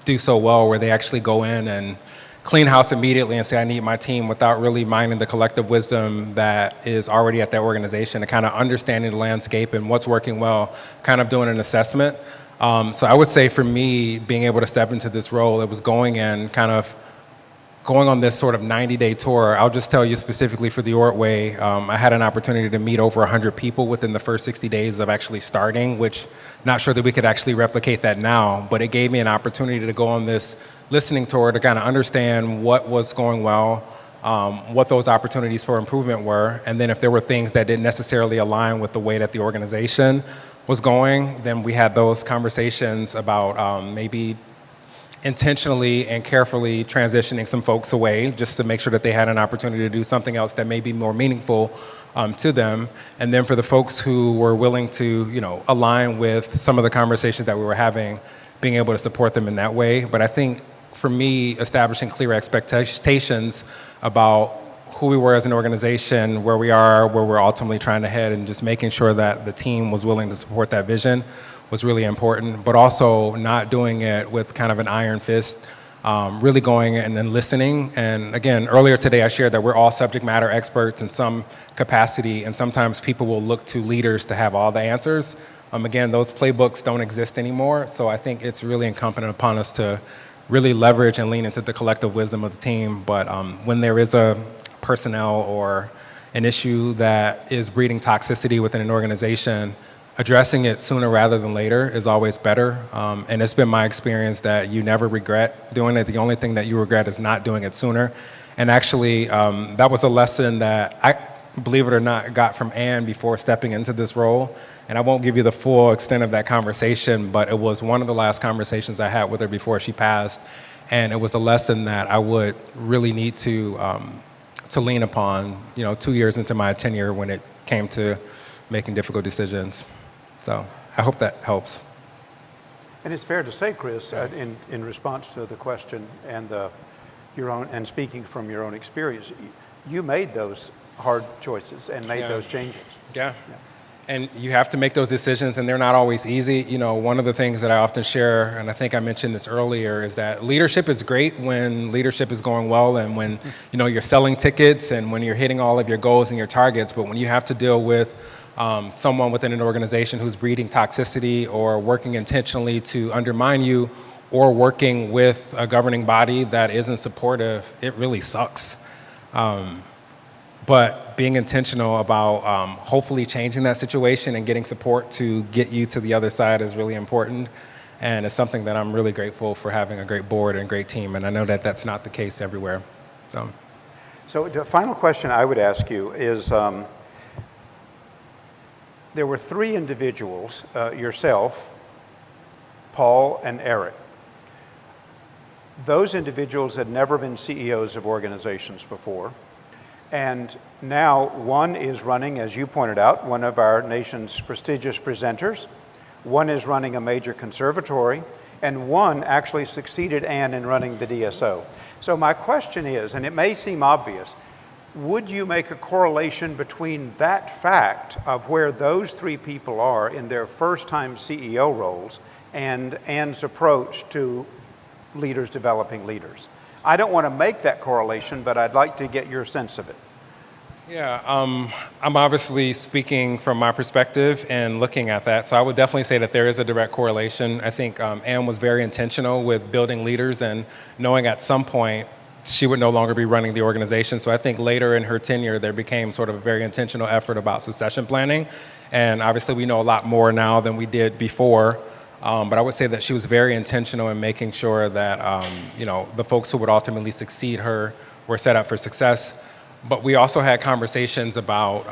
S2: do so well, where they actually go in and clean house immediately and say, I need my team, without really minding the collective wisdom that is already at that organization, and kind of understanding the landscape and what's working well, kind of doing an assessment. So I would say for me, being able to step into this role, it was going in kind of going on this sort of 90-day tour. I'll just tell you specifically for the Ordway, I had an opportunity to meet over 100 people within the first 60 days of actually starting, which not sure that we could actually replicate that now, but it gave me an opportunity to go on this listening tour to kind of understand what was going well, what those opportunities for improvement were, and then if there were things that didn't necessarily align with the way that the organization was going, then we had those conversations about maybe intentionally and carefully transitioning some folks away, just to make sure that they had an opportunity to do something else that may be more meaningful to them. And then for the folks who were willing to, you know, align with some of the conversations that we were having, being able to support them in that way. But I think for me, establishing clear expectations about who we were as an organization, where we are, where we're ultimately trying to head, and just making sure that the team was willing to support that vision was really important, but also not doing it with kind of an iron fist, really going and then listening. And again, earlier today I shared that we're all subject matter experts in some capacity, and sometimes people will look to leaders to have all the answers. Again, those playbooks don't exist anymore, so I think it's really incumbent upon us to really leverage and lean into the collective wisdom of the team. But when there is a personnel or an issue that is breeding toxicity within an organization, addressing it sooner rather than later is always better. And it's been my experience that you never regret doing it. The only thing that you regret is not doing it sooner. And actually, that was a lesson that I, believe it or not, got from Ann before stepping into this role. And I won't give you the full extent of that conversation, but it was one of the last conversations I had with her before she passed. And it was a lesson that I would really need to lean upon, you know, 2 years into my tenure when it came to making difficult decisions. So I hope that helps.
S1: And it's fair to say, Chris, in response to the question and your own, and speaking from your own experience, you made those hard choices and made those changes.
S2: Yeah. And you have to make those decisions, and they're not always easy. You know, one of the things that I often share, and I think I mentioned this earlier, is that leadership is great when leadership is going well and when, you know, you're selling tickets and when you're hitting all of your goals and your targets. But when you have to deal with someone within an organization who's breeding toxicity or working intentionally to undermine you, or working with a governing body that isn't supportive, it really sucks. But being intentional about hopefully changing that situation and getting support to get you to the other side is really important. And it's something that I'm really grateful for, having a great board and a great team. And I know that that's not the case everywhere.
S1: So the final question I would ask you is, there were three individuals, yourself, Paul, and Eric. Those individuals had never been CEOs of organizations before. And now one is running, as you pointed out, one of our nation's prestigious presenters. One is running a major conservatory, and one actually succeeded Ann in running the DSO. So my question is, and it may seem obvious, would you make a correlation between that fact of where those three people are in their first-time CEO roles and Ann's approach to leaders developing leaders? I don't want to make that correlation, but I'd like to get your sense of it.
S2: Yeah, I'm obviously speaking from my perspective and looking at that. So I would definitely say that there is a direct correlation. I think Ann was very intentional with building leaders and knowing at some point she would no longer be running the organization. So I think later in her tenure, there became sort of a very intentional effort about succession planning. And obviously we know a lot more now than we did before. But I would say that she was very intentional in making sure that you know, the folks who would ultimately succeed her were set up for success. But we also had conversations about,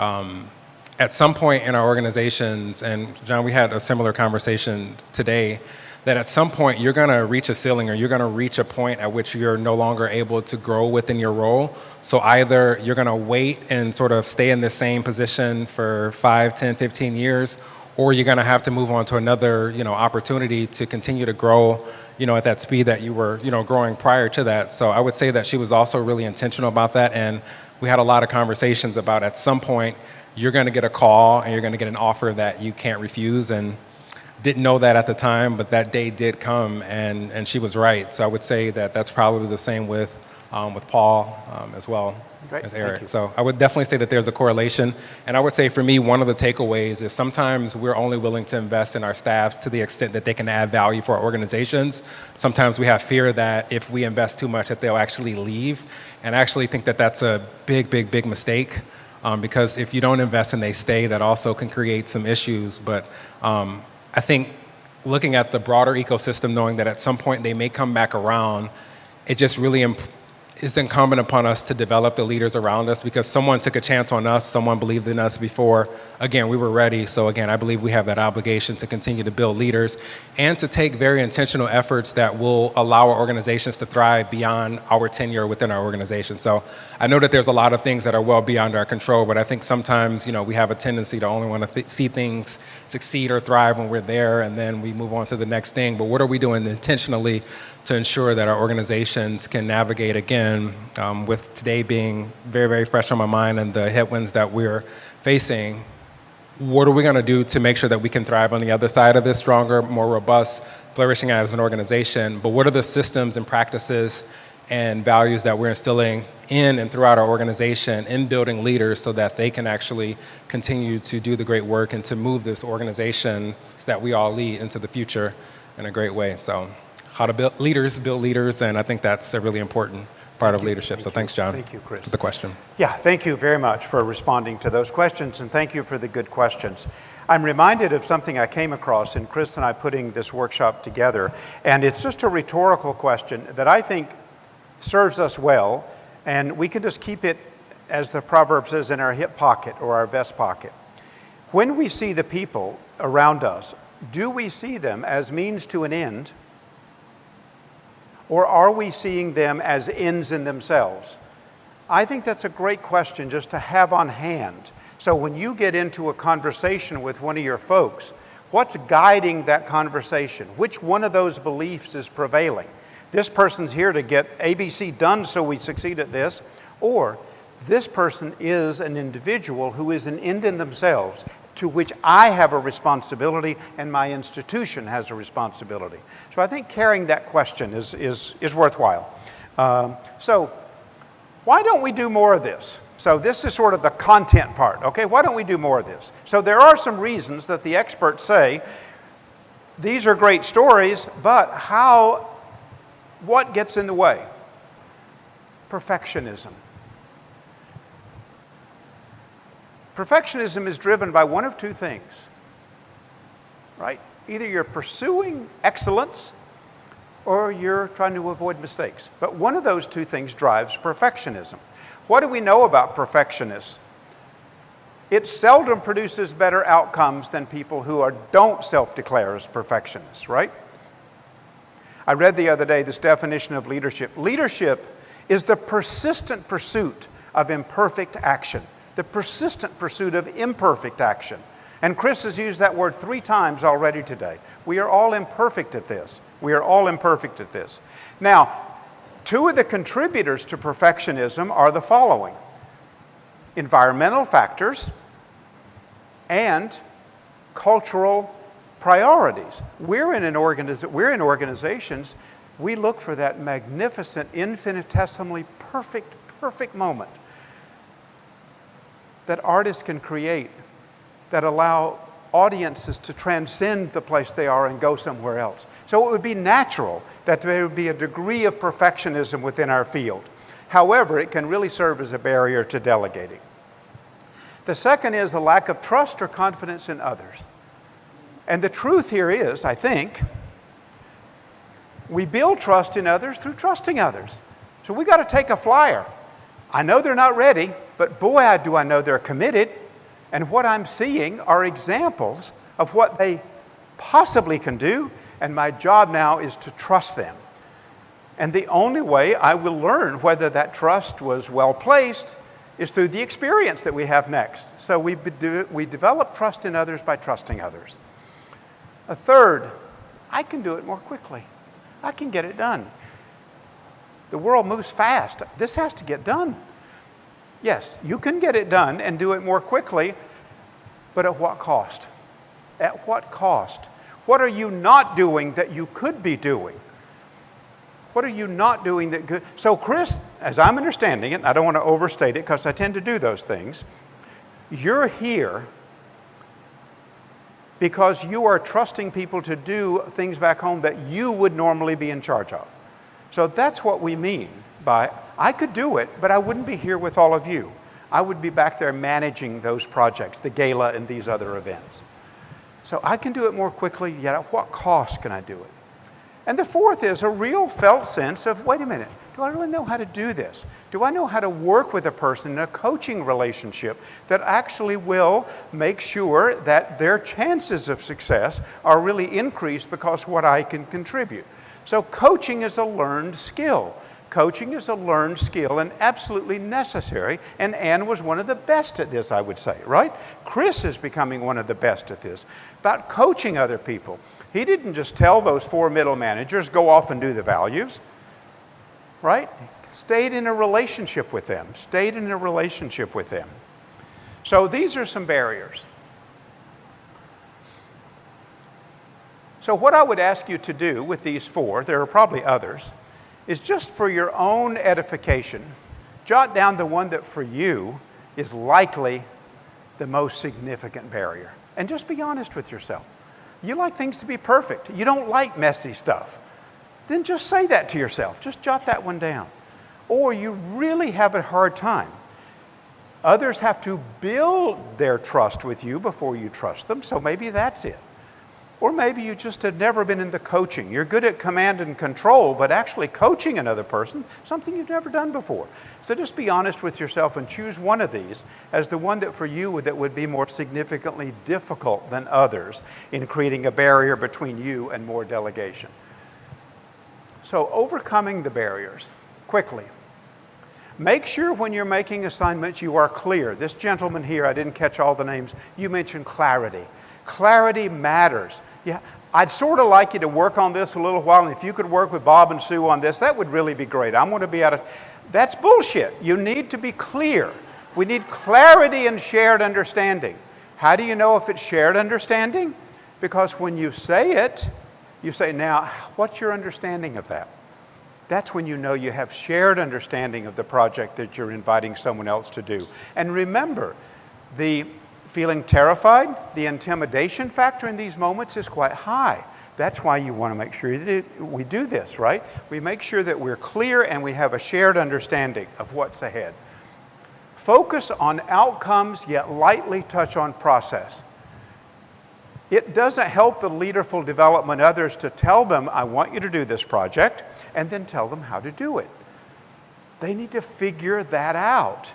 S2: at some point in our organizations, and John, we had a similar conversation today, that at some point you're going to reach a ceiling, or you're going to reach a point at which you're no longer able to grow within your role. So either you're going to wait and sort of stay in the same position for 5, 10, 15 years, or you're going to have to move on to another, opportunity to continue to grow, at that speed that you were, growing prior to that. So I would say that she was also really intentional about that. And we had a lot of conversations about, at some point, you're going to get a call and you're going to get an offer that you can't refuse. And didn't know that at the time, but that day did come, and she was right. So I would say that that's probably the same with Paul as well.
S1: Great.
S2: As
S1: Thank
S2: Eric.
S1: you.
S2: So I would definitely say that there's a correlation. And I would say for me, one of the takeaways is sometimes we're only willing to invest in our staffs to the extent that they can add value for our organizations. Sometimes we have fear that if we invest too much that they'll actually leave. And I actually think that that's a big, big, big mistake. Because if you don't invest and they stay, that also can create some issues. But I think looking at the broader ecosystem, knowing that at some point they may come back around, it just really is incumbent upon us to develop the leaders around us, because someone took a chance on us, someone believed in us before. Again, we were ready. So again, I believe we have that obligation to continue to build leaders and to take very intentional efforts that will allow our organizations to thrive beyond our tenure within our organization. So I know that there's a lot of things that are well beyond our control, but I think sometimes, we have a tendency to only want to see things succeed or thrive when we're there, and then we move on to the next thing. But what are we doing intentionally to ensure that our organizations can navigate, again, with today being very, very fresh on my mind and the headwinds that we're facing? What are we going to do to make sure that we can thrive on the other side of this, stronger, more robust, flourishing as an organization? But what are the systems and practices and values that we're instilling in and throughout our organization in building leaders so that they can actually continue to do the great work and to move this organization that we all lead into the future in a great way? So how to build leaders, and I think that's a really important part of leadership. So thanks, John.
S1: Thank you, Chris.
S2: For the question.
S1: Yeah, thank you very much for responding to those questions, and thank you for the good questions. I'm reminded of something I came across in Chris and I putting this workshop together, and it's just a rhetorical question that I think serves us well, and we can just keep it, as the proverb says, in our hip pocket or our vest pocket. When we see the people around us, do we see them as means to an end, or are we seeing them as ends in themselves? I think that's a great question just to have on hand. So when you get into a conversation with one of your folks, what's guiding that conversation? Which one of those beliefs is prevailing? This person's here to get ABC done so we succeed at this, or this person is an individual who is an end in themselves, to which I have a responsibility and my institution has a responsibility. So I think carrying that question is worthwhile. So why don't we do more of this? So this is sort of the content part, okay? Why don't we do more of this? So there are some reasons that the experts say, these are great stories, but what gets in the way? Perfectionism. Perfectionism is driven by one of two things, right? Either you're pursuing excellence or you're trying to avoid mistakes. But one of those two things drives perfectionism. What do we know about perfectionists? It seldom produces better outcomes than people who don't self-declare as perfectionists, right? I read the other day this definition of leadership. Leadership is the persistent pursuit of imperfect action. The persistent pursuit of imperfect action. And Chris has used that word 3 times already today. We are all imperfect at this. We are all imperfect at this. Now, 2 of the contributors to perfectionism are the following: environmental factors and cultural priorities. We're in organizations, we look for that magnificent, infinitesimally perfect moment that artists can create that allow audiences to transcend the place they are and go somewhere else. So it would be natural that there would be a degree of perfectionism within our field. However, it can really serve as a barrier to delegating. The second is a lack of trust or confidence in others. And the truth here is, I think, we build trust in others through trusting others. So we got to take a flyer. I know they're not ready, but boy, do I know they're committed. And what I'm seeing are examples of what they possibly can do and my job now is to trust them. And the only way I will learn whether that trust was well placed is through the experience that we have next. So we develop trust in others by trusting others. A third, I can do it more quickly. I can get it done. The world moves fast. This has to get done. Yes, you can get it done and do it more quickly, but at what cost? At what cost? What are you not doing that you could be doing? What are you not doing that good? So Chris, as I'm understanding it, and I don't want to overstate it because I tend to do those things, you're here because you are trusting people to do things back home that you would normally be in charge of. So that's what we mean by, I could do it, but I wouldn't be here with all of you. I would be back there managing those projects, the gala and these other events. So I can do it more quickly, yet at what cost can I do it? And the fourth is a real felt sense of, wait a minute, do I really know how to do this? Do I know how to work with a person in a coaching relationship that actually will make sure that their chances of success are really increased because of what I can contribute? So coaching is a learned skill. Coaching is a learned skill and absolutely necessary, and Ann was one of the best at this, I would say, right? Chris is becoming one of the best at this, about coaching other people. He didn't just tell those 4 middle managers, go off and do the values, right? Stayed in a relationship with them, stayed in a relationship with them. So these are some barriers. So what I would ask you to do with these 4, there are probably others, is just for your own edification, jot down the one that for you is likely the most significant barrier. And just be honest with yourself. You like things to be perfect. You don't like messy stuff. Then just say that to yourself. Just jot that one down. Or you really have a hard time. Others have to build their trust with you before you trust them, so maybe that's it. Or maybe you just have never been in the coaching. You're good at command and control, but actually coaching another person, something you've never done before. So just be honest with yourself and choose one of these as the one that for you that would be more significantly difficult than others in creating a barrier between you and more delegation. So overcoming the barriers, quickly. Make sure when you're making assignments you are clear. This gentleman here, I didn't catch all the names, you mentioned clarity. Clarity matters. Yeah, I'd sort of like you to work on this a little while, and if you could work with Bob and Sue on this, that would really be great. I'm going to be out of... That's bullshit. You need to be clear. We need clarity and shared understanding. How do you know if it's shared understanding? Because when you say it, you say, now, what's your understanding of that? That's when you know you have shared understanding of the project that you're inviting someone else to do. And remember, the feeling terrified, the intimidation factor in these moments is quite high. That's why you want to make sure that we do this, right? We make sure that we're clear and we have a shared understanding of what's ahead. Focus on outcomes, yet lightly touch on process. It doesn't help the leaderful development others to tell them, I want you to do this project, and then tell them how to do it. They need to figure that out.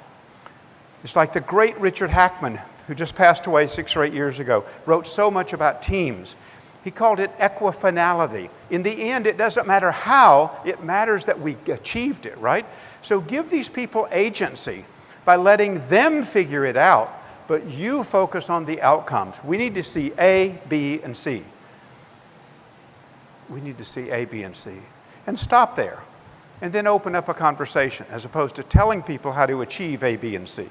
S1: It's like the great Richard Hackman, who just passed away 6 or 8 years ago, wrote so much about teams. He called it equifinality. In the end, it doesn't matter how, it matters that we achieved it, right? So give these people agency by letting them figure it out, but you focus on the outcomes. We need to see A, B, and C. We need to see A, B, and C. And stop there. And then open up a conversation, as opposed to telling people how to achieve A, B, and C.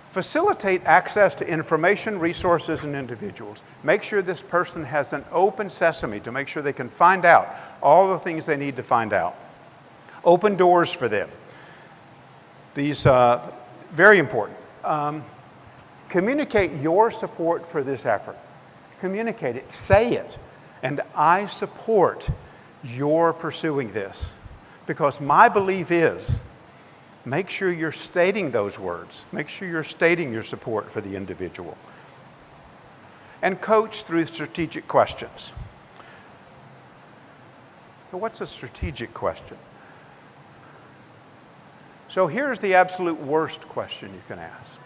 S1: Facilitate access to information, resources, and individuals. Make sure this person has an open sesame to make sure they can find out all the things they need to find out. Open doors for them. These, very important. Communicate your support for this effort. Communicate it, say it. And I support your pursuing this. Because my belief is, make sure you're stating those words. Make sure you're stating your support for the individual. And coach through strategic questions. So what's a strategic question? So here's the absolute worst question you can ask.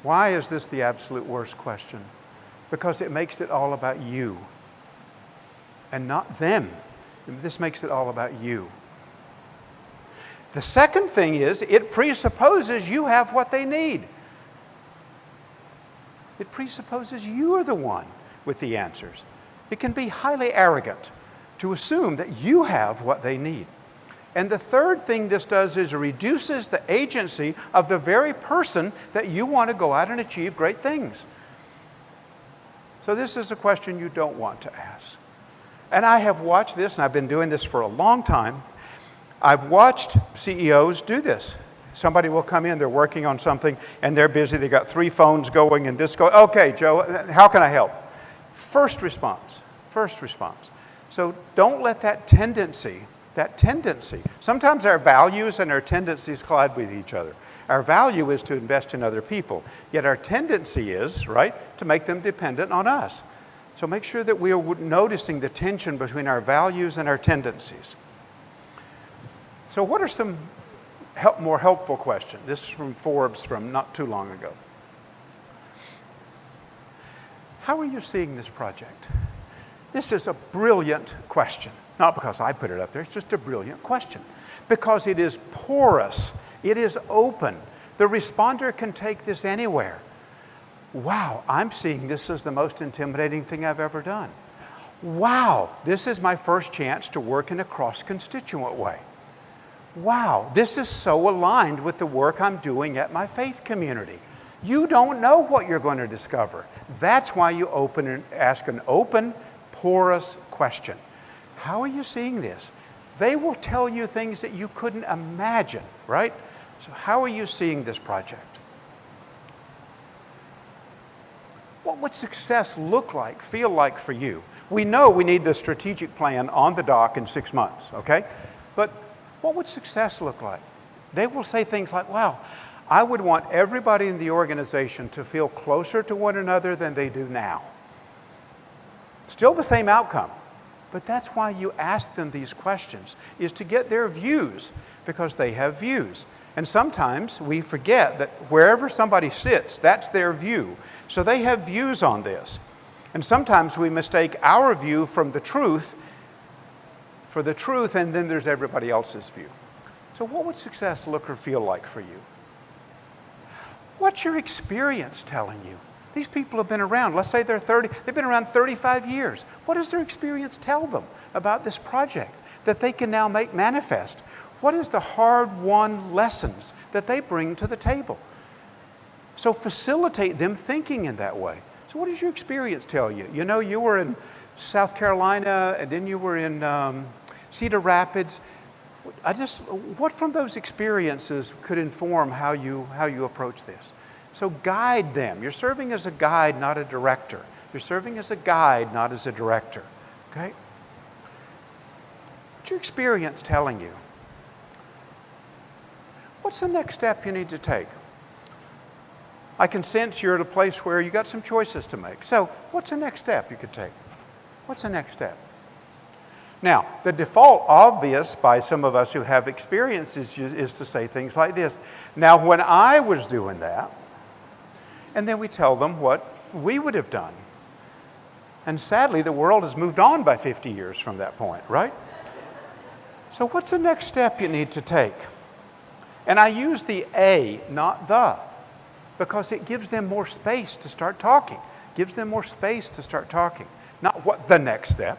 S1: Why is this the absolute worst question? Because it makes it all about you and not them. This makes it all about you. The second thing is it presupposes you have what they need. It presupposes you are the one with the answers. It can be highly arrogant to assume that you have what they need. And the third thing this does is it reduces the agency of the very person that you want to go out and achieve great things. So this is a question you don't want to ask. And I have watched this, and I've been doing this for a long time. I've watched CEOs do this. Somebody will come in, they're working on something, and they're busy. They've got 3 phones going, and this goes, okay, Joe, how can I help? First response. So don't let that tendency, sometimes our values and our tendencies collide with each other. Our value is to invest in other people, yet our tendency is, right, to make them dependent on us. So make sure that we are noticing the tension between our values and our tendencies. So what are some more helpful questions? This is from Forbes from not too long ago. How are you seeing this project? This is a brilliant question. Not because I put it up there, it's just a brilliant question. Because it is porous, it is open. The responder can take this anywhere. Wow, I'm seeing this as the most intimidating thing I've ever done. Wow, this is my first chance to work in a cross-constituent way. Wow, this is so aligned with the work I'm doing at my faith community. You don't know what you're going to discover. That's why you ask an open, porous question. How are you seeing this? They will tell you things that you couldn't imagine, right? So how are you seeing this project? What would success look like, feel like for you? We know we need the strategic plan on the dock in 6 months, okay? But what would success look like? They will say things like, wow, I would want everybody in the organization to feel closer to one another than they do now. Still the same outcome, but that's why you ask them these questions, is to get their views, because they have views. And sometimes we forget that wherever somebody sits, that's their view. So they have views on this. And sometimes we mistake our view from the truth for the truth, and then there's everybody else's view. So what would success look or feel like for you? What's your experience telling you? These people have been around. Let's say they're 30. They've been around 35 years. What does their experience tell them about this project that they can now make manifest? What is the hard-won lessons that they bring to the table? So facilitate them thinking in that way. So what does your experience tell you? You know, you were in South Carolina, and then you were in Cedar Rapids. What from those experiences could inform how you approach this? So guide them. You're serving as a guide, not a director. You're serving as a guide, not as a director. Okay? What's your experience telling you? What's the next step you need to take? I can sense you're at a place where you got some choices to make. So what's the next step you could take? What's the next step? Now, the default obvious by some of us who have experience is to say things like this. Now, when I was doing that, and then we tell them what we would have done. And sadly, the world has moved on by 50 years from that point, right? So what's the next step you need to take? And I use the A, not the, because it gives them more space to start talking. Gives them more space to start talking. Not what the next step.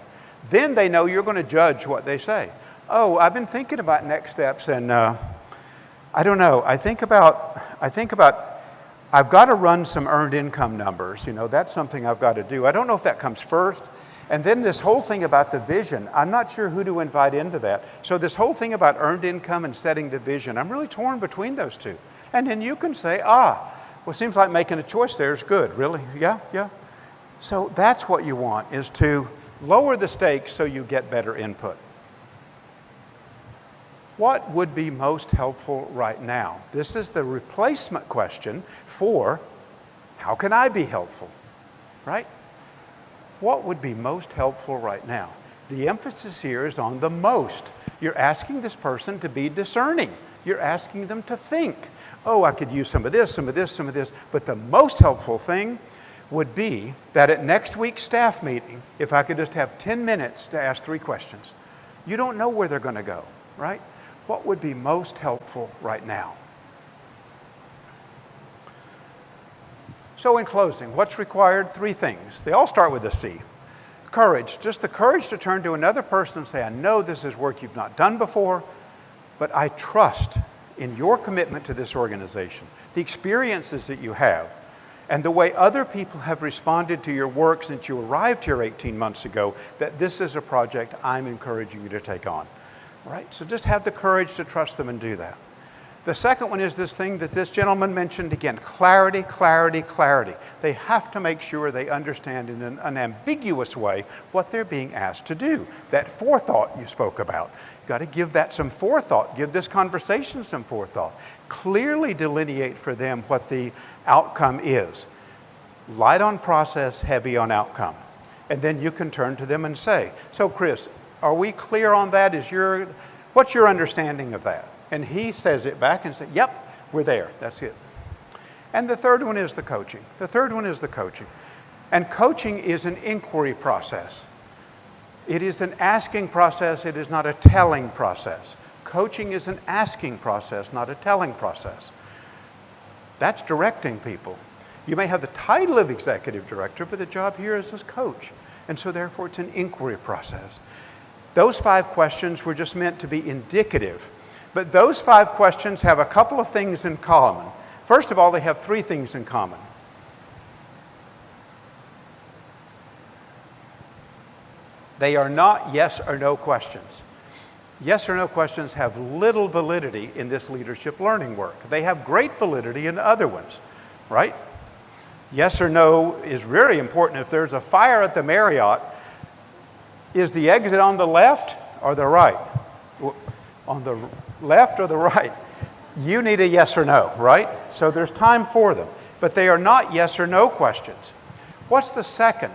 S1: Then they know you're going to judge what they say. Oh, I've been thinking about next steps, and I don't know. I think about I've got to run some earned income numbers. You know, that's something I've got to do. I don't know if that comes first. And then this whole thing about the vision, I'm not sure who to invite into that. So this whole thing about earned income and setting the vision, I'm really torn between those two. And then you can say, well, it seems like making a choice there is good. Really? Yeah. So that's what you want, is to lower the stakes so you get better input. What would be most helpful right now? This is the replacement question for how can I be helpful, right? What would be most helpful right now? The emphasis here is on the most. You're asking this person to be discerning. You're asking them to think. Oh, I could use some of this, some of this, some of this. But the most helpful thing would be that at next week's staff meeting, if I could just have 10 minutes to ask 3 questions. You don't know where they're going to go, right? What would be most helpful right now? So in closing, what's required? 3 things. They all start with a C. Courage, just the courage to turn to another person and say, I know this is work you've not done before, but I trust in your commitment to this organization, the experiences that you have, and the way other people have responded to your work since you arrived here 18 months ago, that this is a project I'm encouraging you to take on, right? So just have the courage to trust them and do that. The second one is this thing that this gentleman mentioned again, clarity, clarity, clarity. They have to make sure they understand in an unambiguous way what they're being asked to do. That forethought you spoke about. You've got to give that some forethought. Give this conversation some forethought. Clearly delineate for them what the outcome is. Light on process, heavy on outcome. And then you can turn to them and say, so Chris, are we clear on that? What's your understanding of that? And he says it back and says, yep, we're there. That's it. And the third one is the coaching. The third one is the coaching. And coaching is an inquiry process. It is an asking process. It is not a telling process. Coaching is an asking process, not a telling process. That's directing people. You may have the title of executive director, but the job here is as coach. And so therefore it's an inquiry process. Those 5 questions were just meant to be indicative. But those 5 questions have a couple of things in common. First of all, they have 3 things in common. They are not yes or no questions. Yes or no questions have little validity in this leadership learning work. They have great validity in other ones, right? Yes or no is very important. If there's a fire at the Marriott, is the exit on the left or the right? On the left or the right? You need a yes or no, right? So there's time for them. But they are not yes or no questions. What's the second?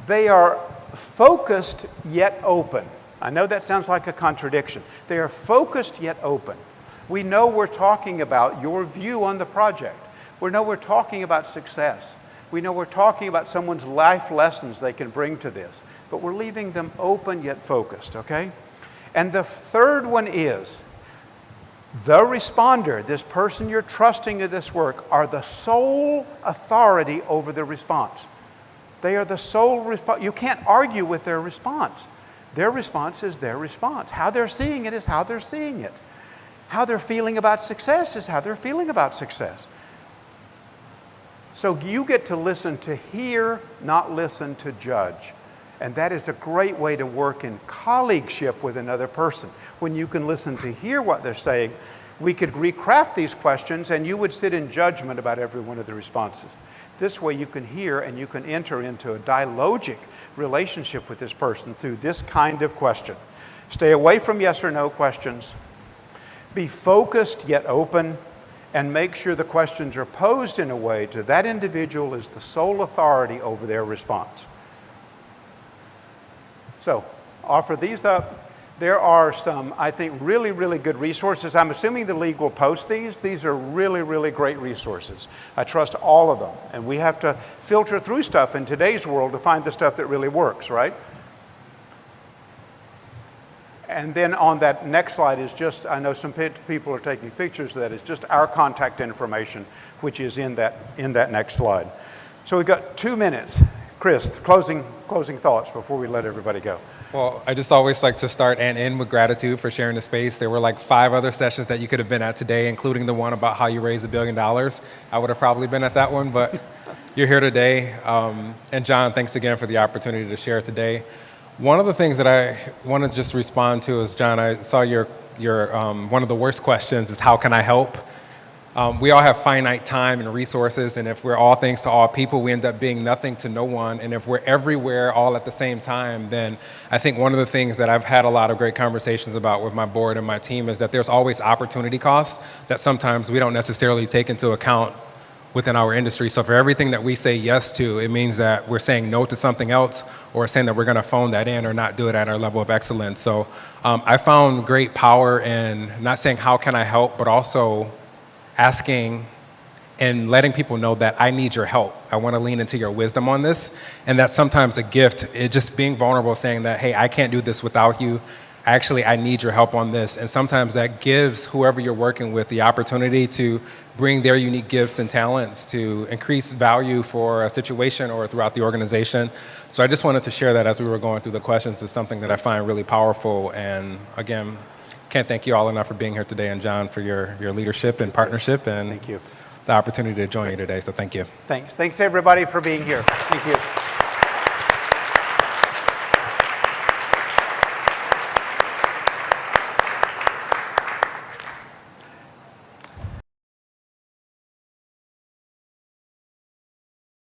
S1: They are focused yet open. I know that sounds like a contradiction. They are focused yet open. We know we're talking about your view on the project. We know we're talking about success. We know we're talking about someone's life lessons they can bring to this. But we're leaving them open yet focused, okay? And the third one is the responder, this person you're trusting in this work, are the sole authority over the response. They are the sole response. You can't argue with their response. Their response is their response. How they're seeing it is how they're seeing it. How they're feeling about success is how they're feeling about success. So you get to listen to hear, not listen to judge. And that is a great way to work in colleagueship with another person. When you can listen to hear what they're saying, we could recraft these questions and you would sit in judgment about every one of the responses. This way you can hear and you can enter into a dialogic relationship with this person through this kind of question. Stay away from yes or no questions. Be focused yet open, and make sure the questions are posed in a way to that individual is the sole authority over their response. So, offer these up. There are some, I think, really, really good resources. I'm assuming the League will post these. These are really, really great resources. I trust all of them. And we have to filter through stuff in today's world to find the stuff that really works, right? And then on that next slide is just, I know some people are taking pictures of that, is just our contact information, which is in that next slide. So we've got 2 minutes. Chris, closing thoughts before we let everybody go.
S2: Well, I just always like to start and end with gratitude for sharing the space. There were like 5 other sessions that you could have been at today, including the one about how you raise $1 billion. I would have probably been at that one, but you're here today. And John, thanks again for the opportunity to share today. One of the things that I want to just respond to is, John, I saw your one of the worst questions is, how can I help? We all have finite time and resources, and if we're all things to all people, we end up being nothing to no one. And if we're everywhere all at the same time, then I think one of the things that I've had a lot of great conversations about with my board and my team is that there's always opportunity costs that sometimes we don't necessarily take into account within our industry. So for everything that we say yes to, it means that we're saying no to something else, or saying that we're going to phone that in or not do it at our level of excellence. So I found great power in not saying how can I help, but also asking and letting people know that I need your help. I want to lean into your wisdom on this. And that's sometimes a gift, it just being vulnerable, saying that, hey, I can't do this without you. Actually, I need your help on this. And sometimes that gives whoever you're working with the opportunity to bring their unique gifts and talents to increase value for a situation or throughout the organization. So I just wanted to share that as we were going through the questions. It's something that I find really powerful. And again, can't thank you all enough for being here today, and John for your leadership and partnership and
S1: Thank you.
S2: the opportunity to join you today. So thank you.
S1: Thanks. Thanks everybody for being here. Thank you.